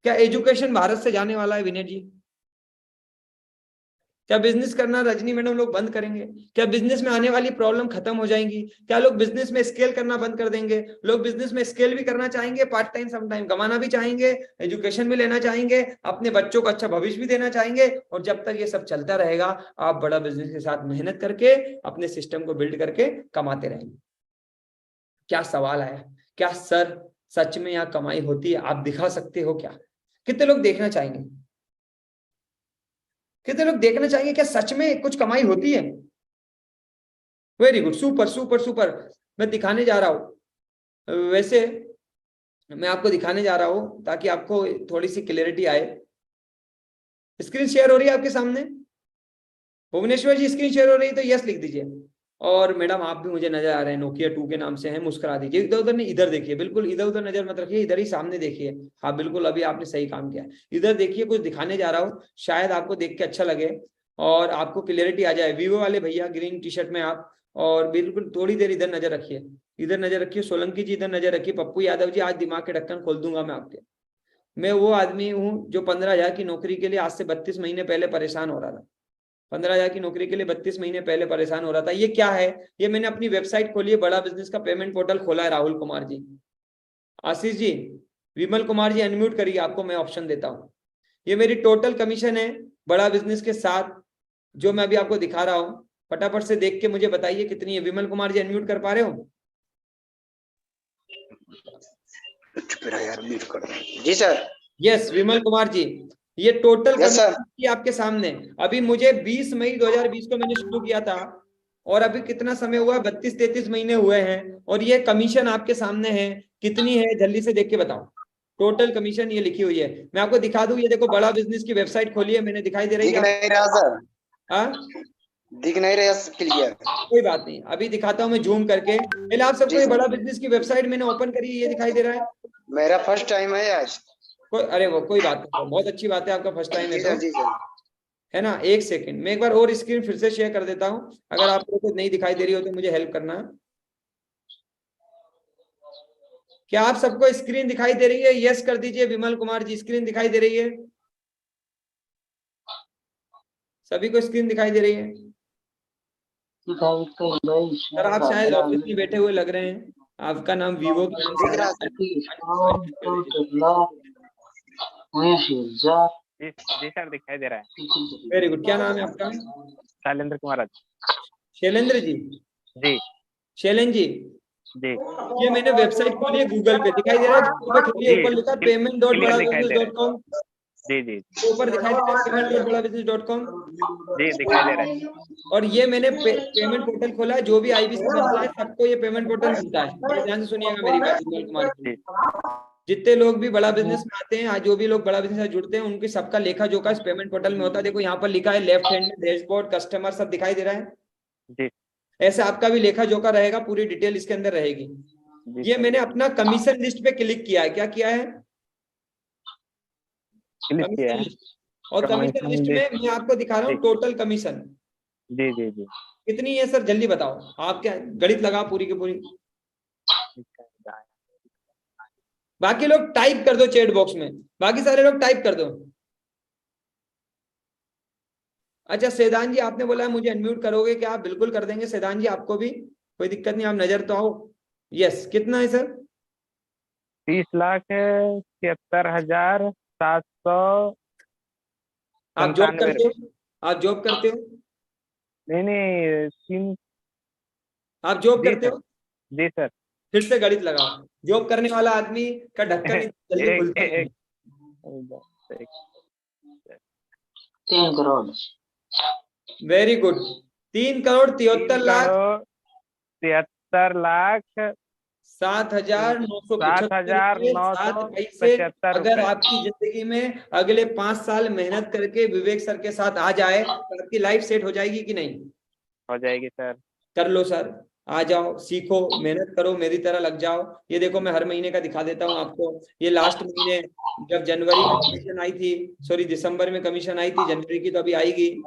क्या एजुकेशन भारत से जाने वाला है विनय जी? क्या बिजनेस करना रजनी मैडम लोग बंद करेंगे? क्या बिजनेस में आने वाली प्रॉब्लम खत्म हो जाएंगी? क्या लोग बिजनेस में स्केल करना बंद कर देंगे? लोग बिजनेस में स्केल भी करना चाहेंगे, पार्ट टाइम सम टाइम कमाना भी चाहेंगे, एजुकेशन भी लेना चाहेंगे, अपने बच्चों को अच्छा भविष्य भी देना चाहेंगे। और जब तक ये सब चलता रहेगा, आप बड़ा बिजनेस के साथ मेहनत करके अपने सिस्टम को बिल्ड करके कमाते रहेंगे। क्या सवाल आया, क्या सर सच में यहाँ कमाई होती है? आप दिखा सकते हो क्या? कितने लोग देखना चाहेंगे? कितने लोग देखना चाहेंगे क्या सच में कुछ कमाई होती है? Very good, super super super. मैं दिखाने जा रहा हूं, वैसे मैं आपको दिखाने जा रहा हूं ताकि आपको थोड़ी सी क्लियरिटी आए। स्क्रीन शेयर हो रही है आपके सामने? भुवनेश्वर जी स्क्रीन शेयर हो रही है तो यस लिख दीजिए। और मैडम आप भी मुझे नजर आ रहे हैं, नोकिया 2 के नाम से हैं, मुस्कुरा दीजिए। इधर उधर नहीं, इधर देखिए, बिल्कुल इधर उधर नजर मत रखिए, इधर ही सामने देखिए। हाँ बिल्कुल, अभी आपने सही काम किया। इधर देखिए, कुछ दिखाने जा रहा हूँ, शायद आपको देख के अच्छा लगे और आपको क्लियरिटी आ जाए। वीवो वाले भैया ग्रीन टी शर्ट में आप, और बिल्कुल थोड़ी देर इधर नजर रखिए, इधर नजर रखिए। सोलंकी जी इधर नजर रखिए। पप्पू यादव जी, आज दिमाग के ढक्कन खोल दूंगा मैं आपके। मैं वो आदमी हूँ जो 15,000 की नौकरी के लिए आज से 32 महीने पहले परेशान हो रहा था। 15,000 की नौकरी के लिए 32 महीने पहले परेशान हो रहा था। ये क्या है? ये मैंने अपनी वेबसाइट खोली है, बड़ा बिजनेस का पेमेंट पोर्टल खोला है। राहुल कुमार जी, आशीष जी, विमल कुमार जी अनम्यूट करिए, आपको मैं ऑप्शन देता हूँ। ये मेरी टोटल कमीशन है बड़ा बिजनेस के साथ, जो मैं अभी आपको दिखा रहा हूँ। फटाफट से देख के मुझे बताइए कितनी है। विमल कुमार जी अनम्यूट कर पा रहे हो? जी सर। यस विमल कुमार जी, ये टोटल कमीशन आपके सामने। अभी मुझे 20 मई 2020 को मैंने शुरू किया था और अभी कितना समय हुआ? 32-33 महीने हुए हैं। और ये कमीशन आपके सामने है, कितनी है जल्दी से देख के बताओ। टोटल कमीशन ये लिखी हुई है, मैं आपको दिखा दूं। ये देखो, बड़ा बिजनेस की वेबसाइट खोली है मैंने, दिखाई दे रही है? नहीं रहा सर, दिख नहीं रहा क्लियर। कोई बात नहीं, अभी दिखाता हूँ मैं जूम करके। पहले आप सबको ये बड़ा बिजनेस की वेबसाइट मैंने ओपन करी है, ये दिखाई दे रहा है? मेरा फर्स्ट टाइम है आज। अरे वो कोई बात नहीं, बहुत अच्छी बात है, आपका फर्स्ट टाइम है जी सर। है ना। एक सेकंड, मैं एक बार और स्क्रीन फिर से शेयर कर देता हूँ। अगर आपको कुछ नहीं दिखाई दे रही हो तो मुझे हेल्प करना। क्या आप सबको स्क्रीन दिखाई दे रही है? यस कर दीजिए विमल कुमार जी, स्क्रीन दिखाई दे रही है? सभी को स्क्रीन दिखाई दे रही है? सर आप शायद ऑफिस में बैठे हुए लग रहे हैं, आपका नाम वीवो के नाम से जी सर दिखाई दे रहा है। Very good. क्या नाम है आपका? शैलेंद्र कुमार शैलेंद्र जी। जी शैलेंद्र जी, जी ये मैंने वेबसाइट खोली है गूगल पे, दिखाई दे रहा है? गूगल पे खोलिए, ऊपर लिखा payment.badabusiness.com, जी जी ऊपर दिखाई दे रहा है payment.badabusiness.com। जी दिखाई दे रहा है। और ये मैंने पेमेंट पोर्टल खोला है, जो भी आईबी से बनता है सबको ये पेमेंट पोर्टल मिलता है। ये ध्यान से सुनिएगा मेरी बात विमल कुमार जी। जितने लोग भी बड़ा बिजनेस में आते हैं, आज जो भी लोग बड़ा बिजनेस से जुड़ते हैं, उनकी सबका लेखा जोखा इस पेमेंट पोर्टल में होता है। देखो यहाँ पर लिखा है लेफ्ट हैंड में डैशबोर्ड, कस्टमर, सब दिखाई दे रहा है जी। ऐसे आपका भी लेखा जोखा रहेगा, पूरी डिटेल इसके अंदर रहेगी। ये मैंने अपना कमीशन लिस्ट पे क्लिक किया है। क्या किया है? Commission list. और कमीशन लिस्ट में मैं आपको दिखा रहा हूँ टोटल कमीशन। जी जी जी कितनी है सर जल्दी बताओ, आप क्या गणित लगा पूरी की पूरी। बाकी लोग टाइप कर दो चैट बॉक्स में, बाकी सारे लोग टाइप कर दो। अच्छा सेदान जी, आपने बोला है मुझे अनम्यूट करोगे क्या? आप बिल्कुल कर देंगे सेदान जी, आपको भी कोई दिक्कत नहीं, आप नजर तो आओ। यस, कितना है सर? 30,73,700। आप जॉब करते हो? आप जॉब करते हो? नहीं आप जॉब करते हो? जी सर। फिर से गणित लगाओ। जॉब करने वाला आदमी का ढक्कन जल्दी खुलता है। 3 करोड़। Very good. 3,73,7,975 अगर आपकी जिंदगी में अगले 5 साल मेहनत करके विवेक सर के साथ आ जाए तो आपकी लाइफ सेट हो जाएगी कि नहीं? हो जाएगी सर। कर लो सर, आ जाओ, सीखो, मेहनत करो, मेरी तरह लग जाओ। ये देखो मैं हर महीने का दिखा देता हूँ आपको। ये लास्ट महीने जब जनवरी में कमीशन आई थी, सॉरी दिसंबर में कमीशन आई थी, जनवरी की तो अभी आएगी।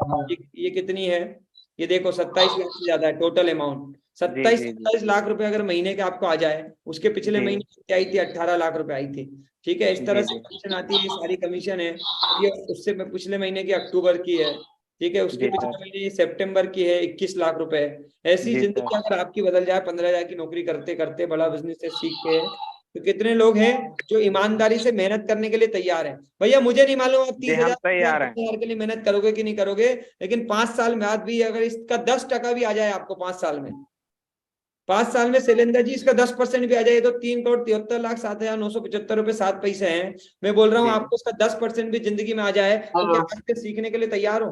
ये कितनी है? ये देखो 27 लाख से ज्यादा है टोटल अमाउंट। 27 लाख रुपए अगर महीने के आपको आ जाए, उसके पिछले महीने कितनी आई थी? 18 लाख रुपए आई थी। ठीक है, इस तरह से कमीशन आती है, ये सारी कमीशन है। ये उससे पिछले महीने की अक्टूबर की है, ठीक है, उसके पिछले महीने सितंबर की है 21 लाख रुपए। ऐसी जिंदगी अगर आपकी बदल जाए 15,000 की नौकरी करते करते, बड़ा बिजनेस से सीख के, तो कितने लोग हैं जो ईमानदारी से मेहनत करने के लिए तैयार हैं? भैया मुझे नहीं मालूम आप 30,000 के लिए मेहनत करोगे कि नहीं करोगे, लेकिन 5 साल बाद भी अगर इसका 10% भी आ जाए आपको 5 साल में, 5 साल में शैलेंद्र जी इसका 10% भी आ जाए तो 3,73,07,975 रुपए 7 पैसे हैं। मैं बोल रहा हूँ आपको इसका 10% भी जिंदगी में आ जाए तो क्या आप सीखने के लिए तैयार हो?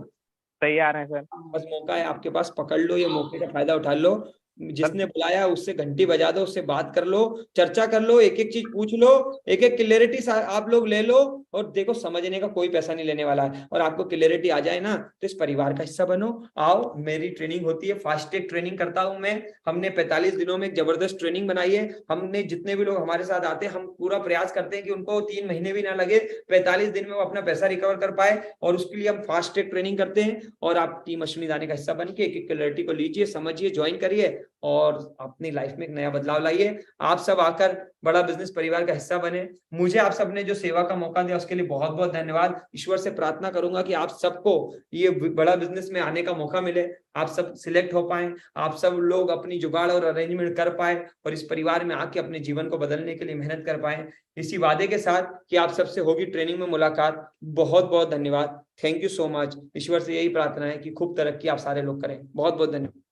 तैयार है सर। बस मौका है आपके पास, पकड़ लो, ये मौके का फायदा उठा लो। जिसने बुलाया उससे घंटी बजा दो, उससे बात कर लो, चर्चा कर लो, एक एक चीज पूछ लो, एक एक क्लियरिटी आप लोग ले लो। और देखो समझने का कोई पैसा नहीं लेने वाला है, और आपको क्लियरिटी आ जाए ना तो इस परिवार का हिस्सा बनो। आओ, मेरी ट्रेनिंग होती है, फास्ट ट्रैक ट्रेनिंग करता हूं मैं। हमने 45 दिनों में एक जबरदस्त ट्रेनिंग बनाई है। हमने जितने भी लोग हमारे साथ आते हैं, हम पूरा प्रयास करते हैं कि उनको 3 महीने भी ना लगे, 45 दिन में वो अपना पैसा रिकवर कर पाए, और उसके लिए हम फास्ट ट्रैक ट्रेनिंग करते हैं। और आप टीम अश्विनी दाने का हिस्सा बन के एक एक क्लियरिटी को लीजिए, समझिए, ज्वाइन करिए और अपनी लाइफ में एक नया बदलाव लाइए। आप सब आकर बड़ा बिजनेस परिवार का हिस्सा बने। मुझे आप सब ने जो सेवा का मौका दिया उसके लिए बहुत बहुत धन्यवाद। ईश्वर से प्रार्थना करूंगा कि आप सबको ये बड़ा बिजनेस में आने का मौका मिले, आप सब सिलेक्ट हो पाए, आप सब लोग अपनी जुगाड़ और अरेंजमेंट कर पाए और इस परिवार में आके अपने जीवन को बदलने के लिए मेहनत कर पाए, इसी वादे के साथ कि आप सबसे होगी ट्रेनिंग में मुलाकात। बहुत बहुत धन्यवाद। Thank you so much. ईश्वर से यही प्रार्थना है कि खूब तरक्की आप सारे लोग करें। बहुत बहुत धन्यवाद।